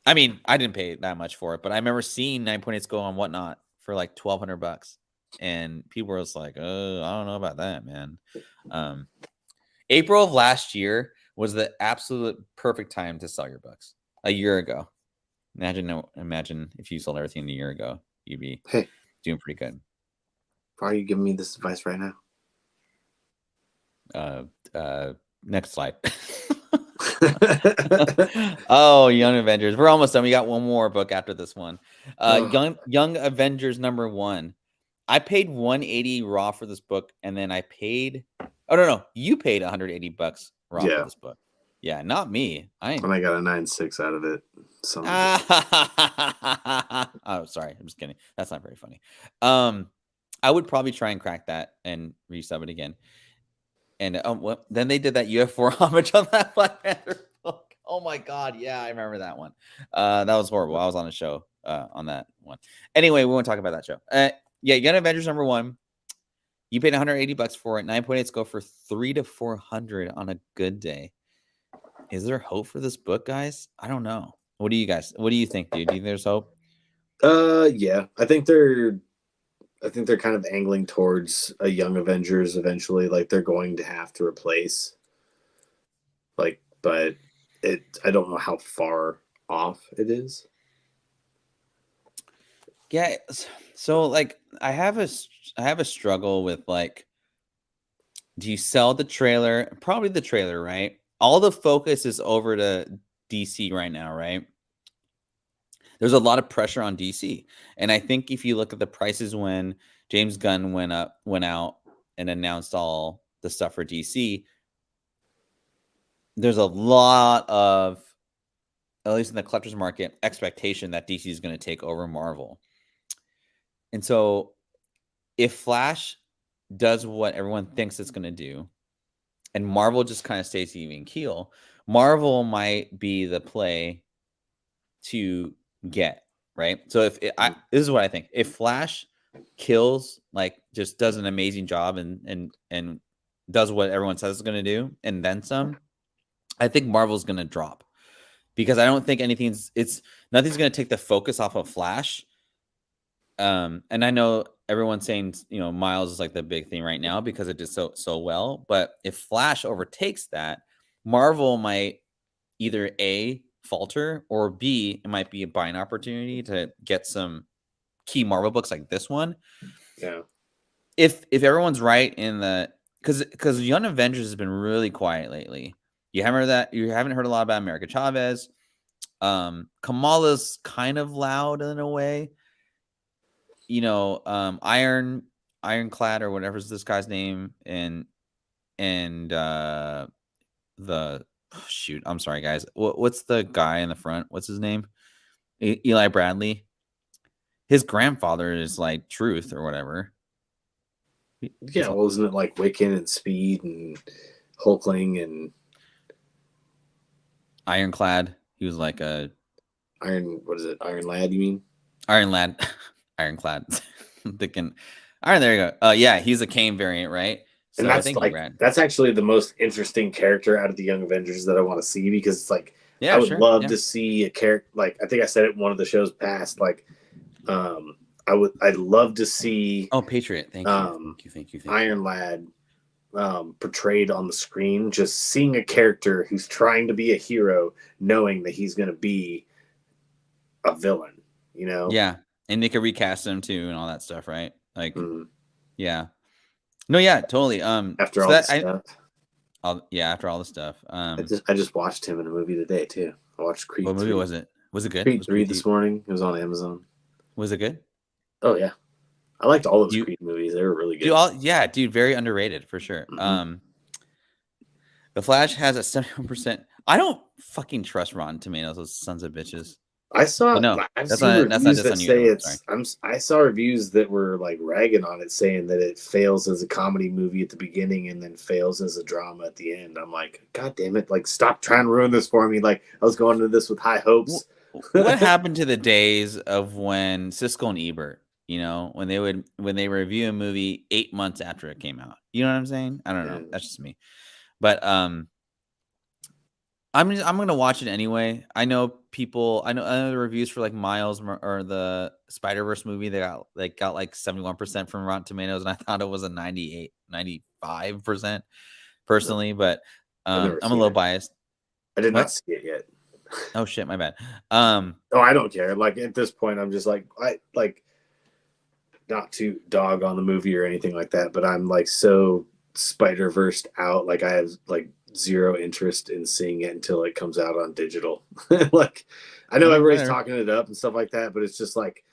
I mean, I didn't pay that much for it, but I remember seeing 9.8s go on Whatnot for like $1,200, and people were just like, "Oh, I don't know about that, man." April of last year was the absolute perfect time to sell your books. A year ago, imagine if you sold everything a year ago, you'd be doing pretty good. Why are you giving me this advice right now? Next slide. Oh, Young Avengers. We're almost done. We got one more book after this one. Young Avengers #1. I paid $180 raw for this book, and then I paid. Oh no, you paid $180 raw for this book. Yeah, not me. And I got a 9.6 out of it. So. Oh, sorry. I'm just kidding. That's not very funny. I would probably try and crack that and resub it again. And then they did that UF4 homage on that Black Panther book. Oh my God. Yeah, I remember that one. That was horrible. I was on a show on that one. Anyway, we won't talk about that show. Yeah, Young Avengers #1. You paid $180 for it. 9.8s go for $300 to $400 on a good day. Is there hope for this book, guys? I don't know. What do you think, dude? Do you think there's hope? Yeah. I think they're kind of angling towards a Young Avengers eventually. Like they're going to have to replace. Like, but I don't know how far off it is. Yeah. So like I have a struggle with like, do you sell the trailer? Probably the trailer, right? All the focus is over to DC right now, right? There's a lot of pressure on DC. And I think if you look at the prices when James Gunn went out and announced all the stuff for DC, there's a lot of, at least in the collector's market, expectation that DC is going to take over Marvel. And so if Flash does what everyone thinks it's going to do, and Marvel just kind of stays even keel, Marvel might be the play to get, right? So if this is what I think. If Flash kills, like just does an amazing job and does what everyone says it's going to do and then some, I think Marvel's going to drop. Because I don't think nothing's going to take the focus off of Flash. And I know everyone's saying, Miles is like the big thing right now because it did so well. But if Flash overtakes that, Marvel might either A, falter, or B, it might be a buying opportunity to get some key Marvel books like this one. Yeah. If everyone's right in the because Young Avengers has been really quiet lately. You haven't heard a lot about America Chavez. Kamala's kind of loud in a way. Ironclad or whatever's this guy's name, and shoot, I'm sorry guys. What's the guy in the front? What's his name? Eli Bradley. His grandfather is like Truth or whatever. Yeah, well, isn't it like Wiccan and Speed and Hulkling and Ironclad? He was like a what is it? Iron Lad, you mean? Iron Lad. Ironclad. I'm thinking Iron, there you go. Yeah, he's a Kane variant, right? So and that's that's actually the most interesting character out of the Young Avengers that I want to see, because it's like I would love to see a character, like I think I said it in one of the shows past, like I'd love to see Patriot. Thank you. Iron Lad portrayed on the screen, just seeing a character who's trying to be a hero knowing that he's going to be a villain, Yeah. And they could recast him too and all that stuff, right? Like yeah. No, yeah, totally. After all the stuff. After all the stuff. I just watched him in a movie today too. I watched Creed. What movie was it? Was it good? Creed 3 this morning. It was on Amazon. Was it good? Oh yeah. I liked all those Creed movies. They were really good. Dude, very underrated for sure. Mm-hmm. The Flash has a 71%. I don't fucking trust Rotten Tomatoes, those sons of bitches. I saw I saw reviews that were like ragging on it, saying that it fails as a comedy movie at the beginning and then fails as a drama at the end. I'm like, God damn it, like stop trying to ruin this for me. Like I was going into this with high hopes. What happened to the days of when Siskel and Ebert, when they review a movie 8 months after it came out? You know what I'm saying? I don't know. That's just me. But I'm gonna watch it anyway. I know the reviews for like Miles or the Spider-Verse movie. They got like 71% from Rotten Tomatoes, and I thought it was a 95% personally. But I'm a little biased. I did not see it yet. Oh shit, my bad. I don't care. Like at this point, I'm just like not to dog on the movie or anything like that, but I'm like so Spider-Verse out. Like I have like zero interest in seeing it until it comes out on digital. Like I know everybody's talking it up and stuff like that, but it's just like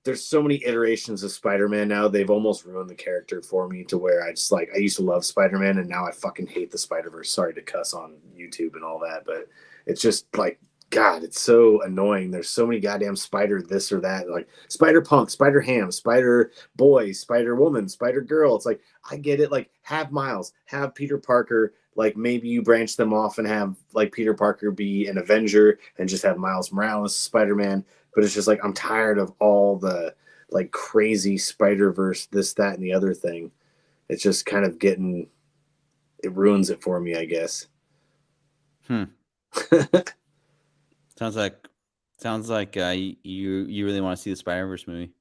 there's so many iterations of Spider-Man now. They've almost ruined the character for me to where I just like I used to love Spider-Man and now I fucking hate the Spider-Verse. Sorry to cuss on YouTube and all that, but it's just like God, it's so annoying. There's so many goddamn Spider this or that, like Spider Punk, Spider Ham, Spider Boy, Spider Woman, Spider Girl. It's like I get it. Like have Miles, have Peter Parker. Like maybe you branch them off and have like Peter Parker be an Avenger and just have Miles Morales Spider-Man. But it's just like I'm tired of all the like crazy Spider-Verse, this, that, and the other thing. It's just kind of it ruins it for me, I guess. Sounds like you really want to see the Spider-Verse movie.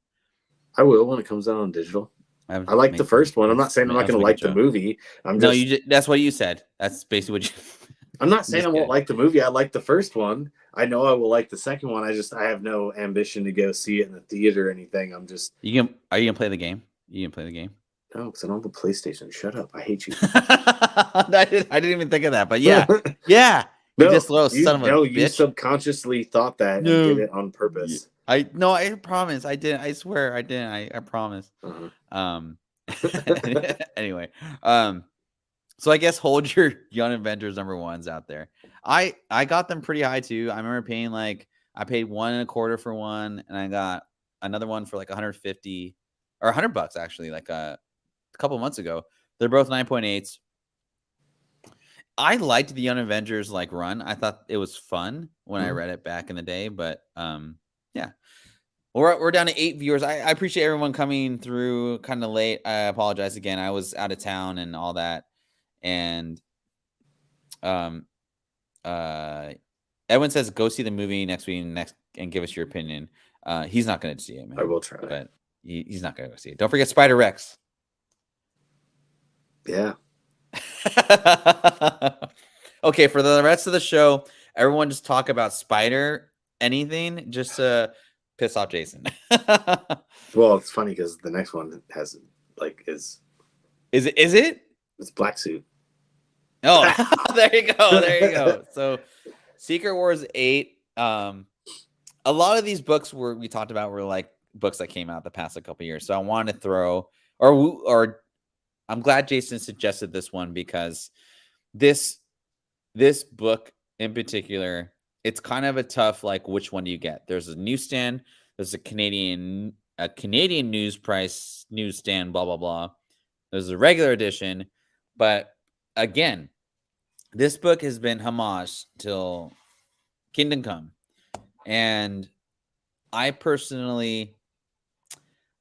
I will when it comes out on digital. I like the first one. I'm not saying I'm not going to like the movie. That's what you said. That's basically what you. I'm not I'm saying I just won't kidding. like the movie. I like the first one. I know I will like the second one. I have no ambition to go see it in the theater or anything. I'm just Are you gonna play the game? You gonna play the game? no, because I don't have a PlayStation. Shut up. I hate you. I didn't even think of that, but yeah, yeah. You No, just little son of a you bitch. subconsciously thought that and did No, it on purpose. I no, I promise. I didn't. I swear, I didn't. I promise. Uh-huh. Um. Anyway, so I guess hold your Young Avengers #1s out there. I got them pretty high too. I remember paying I paid 1.25 for one, and I got another one for like 150 or $100 actually, like a couple months ago. They're both 9.8s. I liked the Young Avengers run. I thought it was fun when I read it back in the day, but yeah. We're down to 8 viewers. I appreciate everyone coming through kind of late. I apologize again. I was out of town and all that. And um Edwin says go see the movie next week and give us your opinion. He's not going to see it, man. I will try. But he's not going to go see it. Don't forget Spider Rex. Yeah. Okay, for the rest of the show, everyone just talk about Spider anything just to piss off Jason. Well, it's funny because the next one has is it? it's black suit. Oh, there you go. There you go. So Secret Wars 8. A lot of these books we talked about were like books that came out the past couple years. So I wanted to throw or I'm glad Jason suggested this one because this book in particular, it's kind of a tough which one do you get? There's a newsstand, there's a Canadian newsstand, blah blah blah. There's a regular edition, but again, this book has been homage till Kingdom Come, and I personally,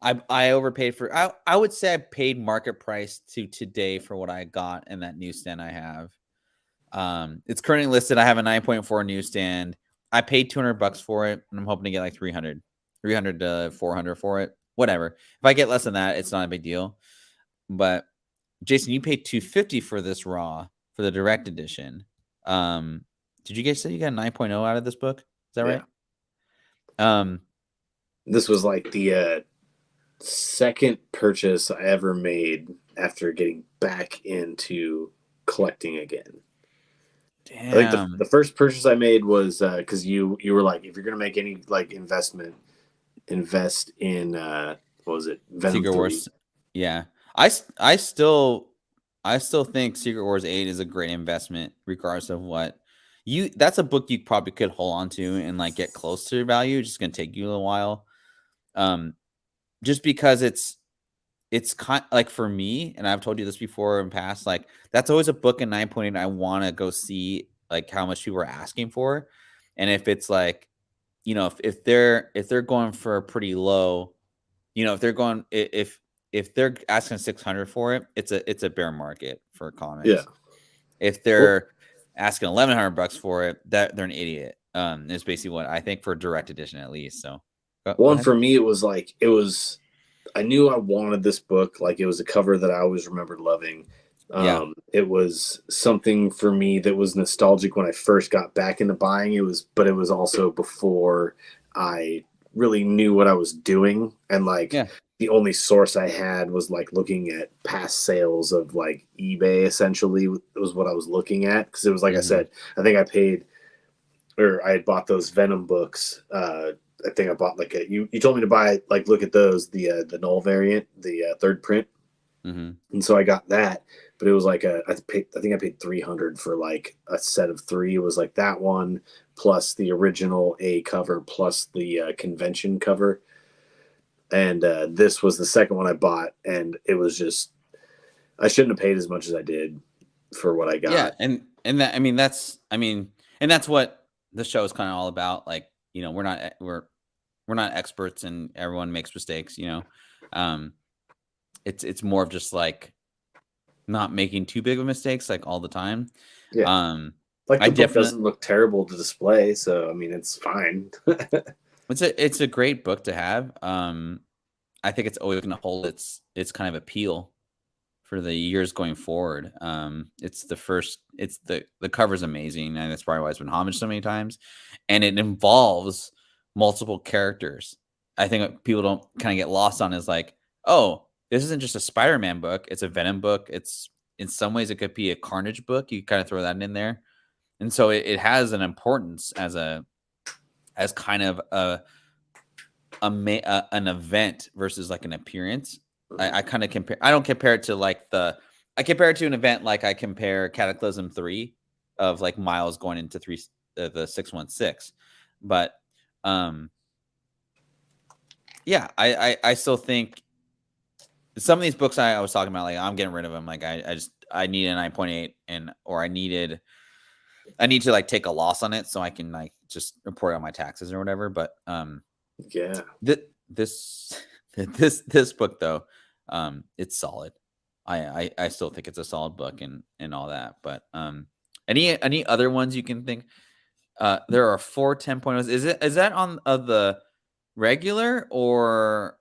I overpaid for. I would say I paid market price to today for what I got in that newsstand I have. It's currently listed. I have a 9.4 newsstand. I paid $200 for it, and I'm hoping to get 300 to 400 for it. Whatever. If I get less than that, it's not a big deal. But Jason, you paid $250 for this raw for the direct edition. Did you guys say you got a 9.0 out of this book? Is that right? This was the second purchase I ever made after getting back into collecting again. Damn. I think the first purchase I made was because you were like, if you're gonna make any investment, invest in what was it, Venom Secret 3. Wars. Yeah, I still think Secret Wars 8 is a great investment, regardless of what you. That's a book you probably could hold on to and get close to your value. It's just gonna take you a little while. Just because it's kind for me, and I've told you this before in past, that's always a book in 9.8 I want to go see how much people are asking for, and if it's if they're going for a pretty low, if they're going if they're asking 600 for it, it's a bear market for comics. Yeah. If they're asking $1,100 for it, that they're an idiot. Is basically what I think for direct edition at least. So one for me, it was I knew I wanted this book. It was a cover that I always remembered loving. It was something for me that was nostalgic when I first got back into buying. But it was also before I really knew what I was doing. And the only source I had was looking at past sales of eBay, essentially was what I was looking at. Cause it was I said, I think I had bought those Venom books. I think I bought you told me to buy look at those, the Null variant, the third print. Mm-hmm. And so I got that, but it was I think I paid $300 for a set of 3. It was that one plus the original A cover plus the convention cover. And this was the second one I bought, and it was just I shouldn't have paid as much as I did for what I got. Yeah, and that's what the show is kind of all about. We're not experts, and everyone makes mistakes. It's more of just not making too big of mistakes all the time. Yeah. The book doesn't look terrible to display, so it's fine. It's a great book to have. I think it's always going to hold its kind of appeal for the years going forward. It's the first. It's the cover's amazing, and that's probably why it's been homaged so many times, and it involves multiple characters. I think what people don't kind of get lost on is like, oh, this isn't just a Spider-Man book; it's a Venom book. It's in some ways it could be a Carnage book. You kind of throw that in there, and so it has an importance as kind of an event versus like an appearance. I kind of compare. I don't compare it to like I compare it to an event like I compare Cataclysm 3 of like Miles going into the 616, but yeah, I still think some of these books I was talking about, like I'm getting rid of them. Like I need a 9.8 or I need to like take a loss on it so I can like just report on my taxes or whatever. But Yeah. This book though, it's solid. I still think it's a solid book and all that. But any other ones you can think? There are 4 10.0s. Is that on the regular or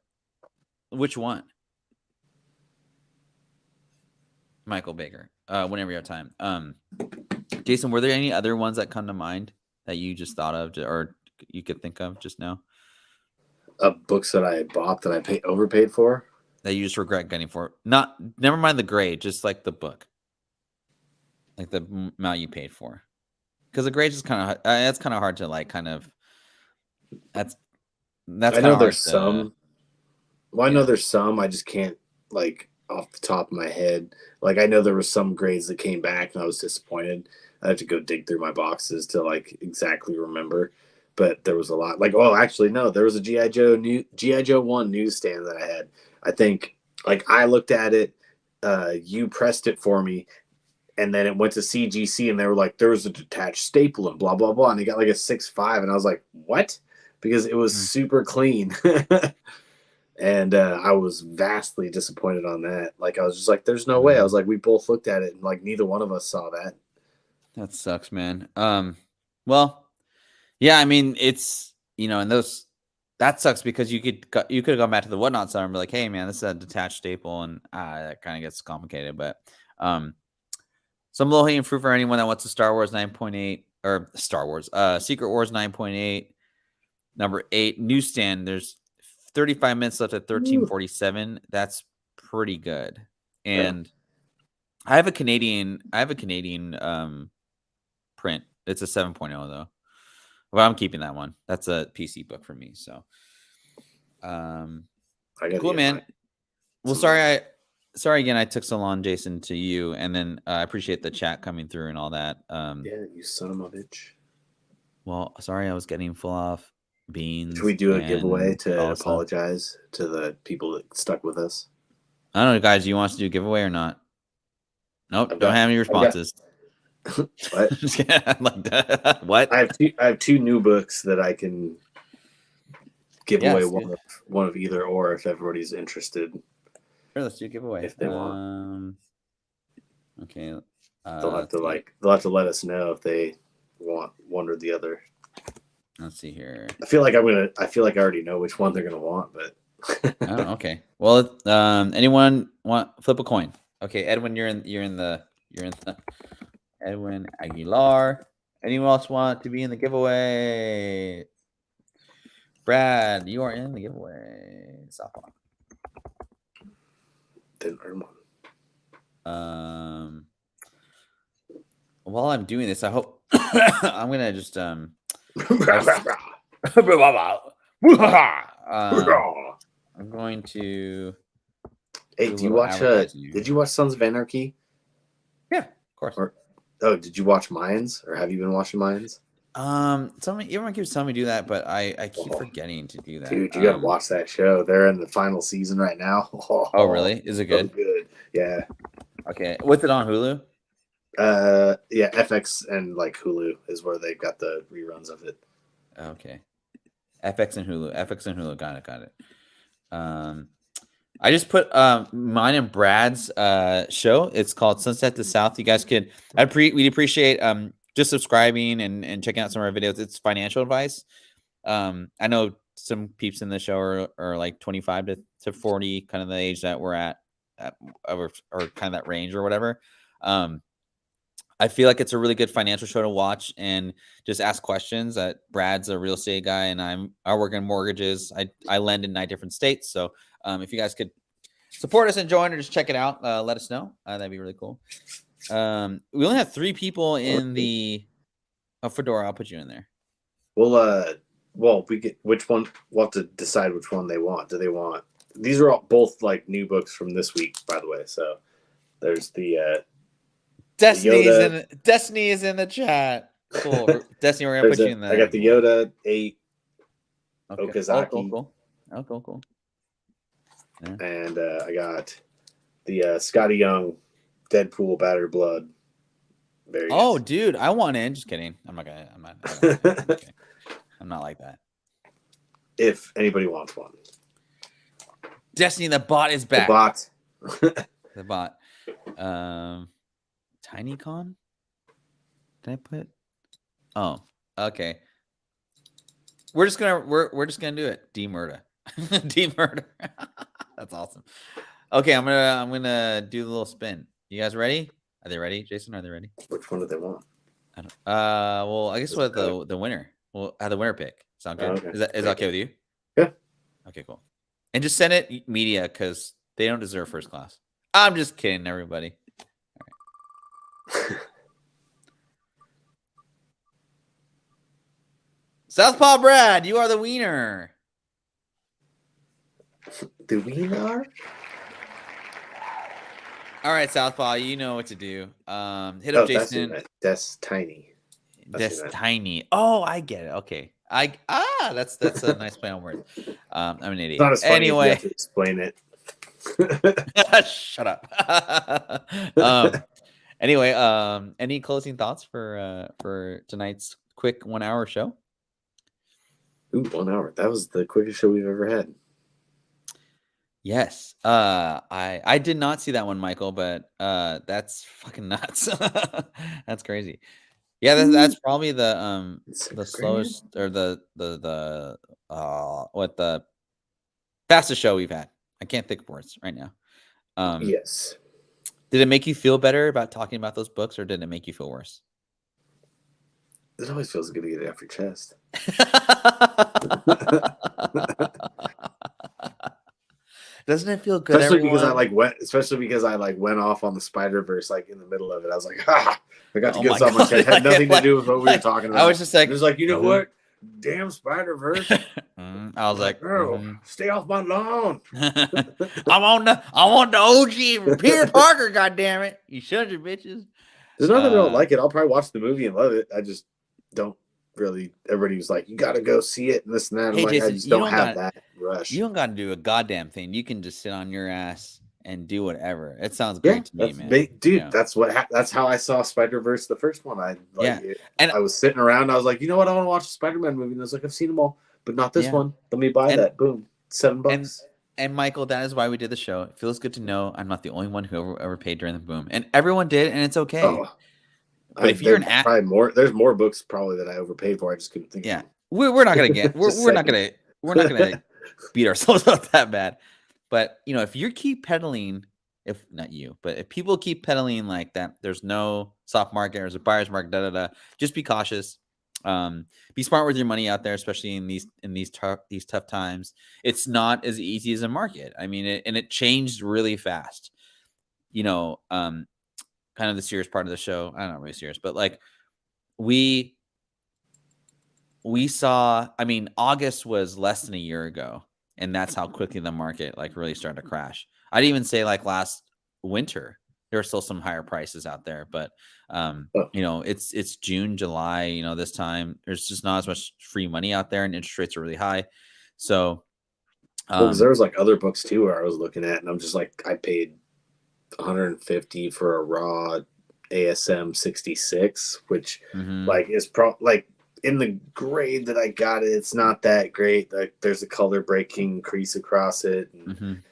which one? Michael Baker. Whenever you have time. Jason, were there any other ones that come to mind that you just thought of or you could think of just now? Books that I bought that I overpaid for? That you just regret getting for? Never mind the grade, just like the book. Like the amount you paid for. Because the grade is kind of that's kind of hard to like kind of that's I know there's some. Well, I know there's some. I just can't like off the top of my head. Like I know there were some grades that came back and I was disappointed. I had to go dig through my boxes to like exactly remember. But there was a lot. Like, oh, actually, no, there was a GI Joe 1 newsstand that I had. I think like I looked at it, you pressed it for me, and then it went to CGC and they were like, there was a detached staple and blah blah blah, and they got like a 6.5, and I was like, what? Because it was super clean. And I was vastly disappointed on that. Like I was just like, there's no way. I was like, we both looked at it and like neither one of us saw that. That sucks, man. Well, yeah, I mean, it's and that sucks because you could have gone back to the Whatnot side and be like, hey man, this is a detached staple, and that kind of gets complicated. But some low hanging fruit for anyone that wants a Star Wars 9.8 or Star Wars Secret Wars 9.8 number 8 newsstand. There's 35 minutes left at 13:47. That's pretty good. And I have a Canadian print. It's a 7.0 though. Well, I'm keeping that one. That's a PC book for me. So cool, man. Well, sorry again I took so long, Jason, to you, and then I appreciate the chat coming through and all that. Yeah, you son of a bitch. Well, sorry I was getting full off beans. Should we do a giveaway to apologize to the people that stuck with us? I don't know, guys. Do you want us to do a giveaway or not? Nope. Don't have any responses. What? Like that. What? I have two new books that I can give away one of either or if everybody's interested. Sure, let's do a giveaway if they want. Okay. They'll have to let us know if they want one or the other. Let's see here. I feel like I already know which one they're gonna want, but oh, okay. Well, anyone want flip a coin? Okay, Edwin, you're in the Edwin Aguilar. Anyone else want to be in the giveaway? Brad, you are in the giveaway. Softball. Didn't earn one. While I'm doing this, I hope I'm gonna just I'm going to. Hey, did you watch Sons of Anarchy? Yeah, of course. Did you watch Mayans, or have you been watching Mayans? Everyone keeps telling me to do that, but I keep forgetting to do that. Dude, you gotta watch that show. They're in the final season right now. Oh, really? Is it good? So good. Yeah. Okay. What's it on Hulu? Yeah, FX and like Hulu is where they got the reruns of it. Okay. FX and Hulu. Got it. I just put mine and Brad's show. It's called Sunset to South. You guys we'd appreciate just subscribing and checking out some of our videos. It's financial advice. I know some peeps in the show are like 25 to 40, kind of the age that we're at. or kind of that range or whatever. I feel like it's a really good financial show to watch and just ask questions. Brad's a real estate guy, and I work in mortgages. I lend in 9 different states. So if you guys could support us and join or just check it out, let us know. That'd be really cool. We only have 3 people in the Fedora. I'll put you in there. Well, we get which one. We'll have to decide which one they want. Do they want? These are both like new books from this week, by the way. So there's the Destiny is in the chat. Cool. Destiny, we're gonna put you in there. I got the Yoda 8 okay. Okazaki. Cool. Yeah. And I got the Scotty Young Deadpool Battered Blood. Very nice. Dude, I want in. Just kidding. I'm not. I'm not like that. If anybody wants one. Destiny, the bot is back. The bot. TinyCon? Did I put? Oh, okay. We're just gonna do it. D-Murda. D-Murda. That's awesome. Okay, I'm gonna do the little spin. You guys ready? Are they ready, Jason? Are they ready? Which one do they want? I don't. Well, I guess what the winner. We'll have the winner pick. Sound good? Okay. Is that okay with you? Yeah. Okay, cool. And just send it media because they don't deserve first class. I'm just kidding, everybody. All right. Southpaw Brad, you are the wiener. The wiener? All right, Southpaw, you know what to do. Hit up Jason. That's tiny. That's tiny. Oh, I get it. Okay. That's a nice play on words. I'm an idiot. It's not as funny anyway, if you have to explain it. Shut up. Anyway, any closing thoughts for tonight's quick 1 hour show? Ooh, 1 hour. That was the quickest show we've ever had. Yes. I did not see that one, Michael, but that's fucking nuts. That's crazy. Yeah, that's probably the slowest or the fastest show we've had. I can't think of words right now. Yes. Did it make you feel better about talking about those books, or did it make you feel worse? It always feels good to get it off your chest. Doesn't it feel good? Especially because I went off on the Spider-Verse like in the middle of it. I was like, I got to get something. It had nothing to do with what we were talking about. I was just like, it was like, you know what? Damn Spider-Verse. I was like, stay off my lawn. I want the OG Peter Parker, goddammit. You shut your bitches. There's nothing I don't like it. I'll probably watch the movie and love it. I just don't really. Everybody was like, you got to go see it and this and that. I'm like, Jason, I just don't have that rush. You don't got to do a goddamn thing. You can just sit on your ass and do whatever. It sounds great to me, man. Dude, that's how I saw Spider-Verse, the first one. And I was sitting around. I was like, you know what? I want to watch a Spider-Man movie. And I was like, I've seen them all, but not this one. Let me buy that. Boom, $7. And Michael, that is why we did the show. It feels good to know I'm not the only one who ever paid during the boom, and everyone did, and it's okay. Oh, but if you're there's more books probably that I overpaid for. I just couldn't think. Yeah, we're not gonna get we're not gonna beat ourselves up that bad. But if you keep peddling, if not you, but if people keep peddling like that, there's no soft market, there's a buyer's market, just be cautious. Be smart with your money out there, especially in these tough times. It's not as easy as a market. I mean, it changed really fast. Kind of the serious part of the show. I'm not really serious, but like we saw. I mean, August was less than a year ago, and that's how quickly the market like really started to crash. I'd even say like last winter. There are still some higher prices out there, but it's June, July. This time there's just not as much free money out there, and interest rates are really high. So, because there was like other books too where I was looking at, and I'm just like, I paid $150 for a raw ASM 66, which like is like in the grade that I got it. It's not that great. Like there's a color breaking crease across it. And,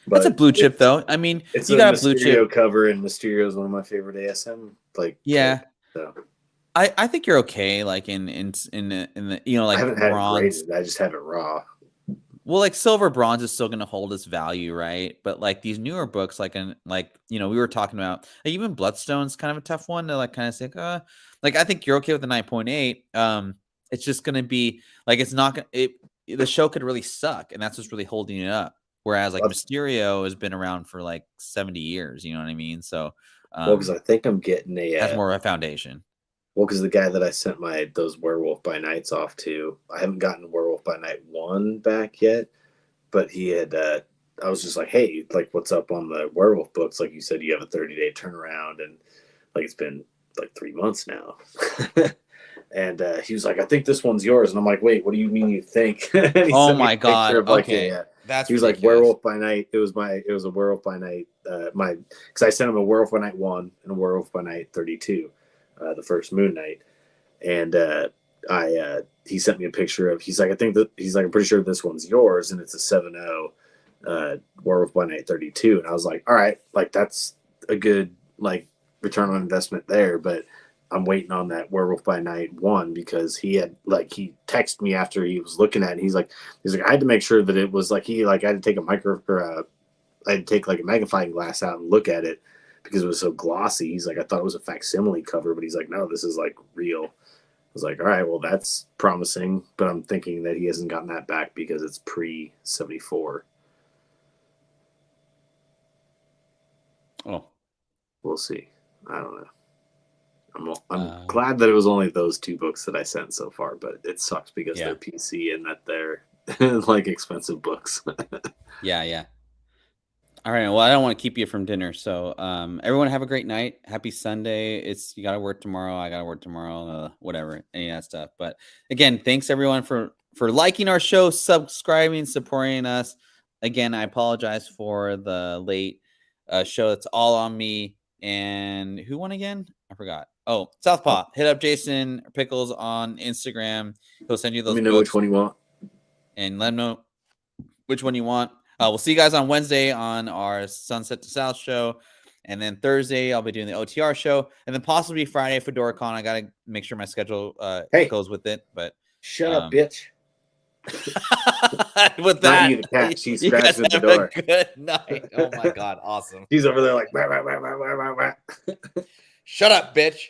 that's a blue chip, though. I mean, it's you got a blue Mysterio chip cover, and Mysterio is one of my favorite ASM. So I think you're okay. Like in the like I haven't had bronze. it graded. I just have it raw. Well, like silver bronze is still going to hold its value, right? But like these newer books, like we were talking about, like even Bloodstone's kind of a tough one to like kind of say, like I think you're okay with the 9.8. It's just going to be like it's not going the show could really suck, and that's what's really holding it up. Whereas like Mysterio has been around for like 70 years, you know what I mean? So well, because I think I'm getting that's more of a foundation. Well, because the guy that I sent those Werewolf by Nights off to, I haven't gotten Werewolf by Night 1 back yet, but he had, I was just like, hey, like, what's up on the werewolf books? Like you said, you have a 30-day turnaround, and like it's been like 3 months now. And he was like, I think this one's yours. And I'm like, wait, what do you mean you think? And he Oh sent me my a picture God. of like Okay. That's he was ridiculous. like Werewolf by Night. It was a Werewolf by Night. Because I sent him a Werewolf by Night 1 and a Werewolf by Night 32, the first Moon Knight. And he sent me a picture of, he's like, I'm pretty sure this one's yours, and it's a 7.0 Werewolf by Night 32. And I was like, all right, like that's a good like return on investment there, but I'm waiting on that Werewolf by Night 1 because he texted me after he was looking at it. He's like, I had to make sure that it was like, I had to take I had to take like a magnifying glass out and look at it because it was so glossy. He's like, I thought it was a facsimile cover, but he's like, no, this is like real. I was like, all right, well, that's promising, but I'm thinking that he hasn't gotten that back because it's pre-74. Oh, we'll see. I don't know. I'm glad that it was only those 2 books that I sent so far, but it sucks because they're PC and that they're like expensive books. Yeah. All right. Well, I don't want to keep you from dinner. So everyone have a great night. Happy Sunday. You got to work tomorrow. I got to work tomorrow. Whatever, any of that stuff. But again, thanks everyone for liking our show, subscribing, supporting us. Again, I apologize for the late show. It's all on me. And who won again? I forgot. Oh, Southpaw. Hit up Jason Pickles on Instagram. He'll send you those. Let me know which one you want. And let him know which one you want. We'll see you guys on Wednesday on our Sunset to South show. And then Thursday, I'll be doing the OTR show. And then possibly Friday for DoraCon. I got to make sure my schedule goes with it. But shut up, bitch. With that, not you, the cat. She's scratching at the door. Good night. Oh my God. Awesome. He's over there like, bah, bah, bah, bah, bah, bah. Shut up, bitch.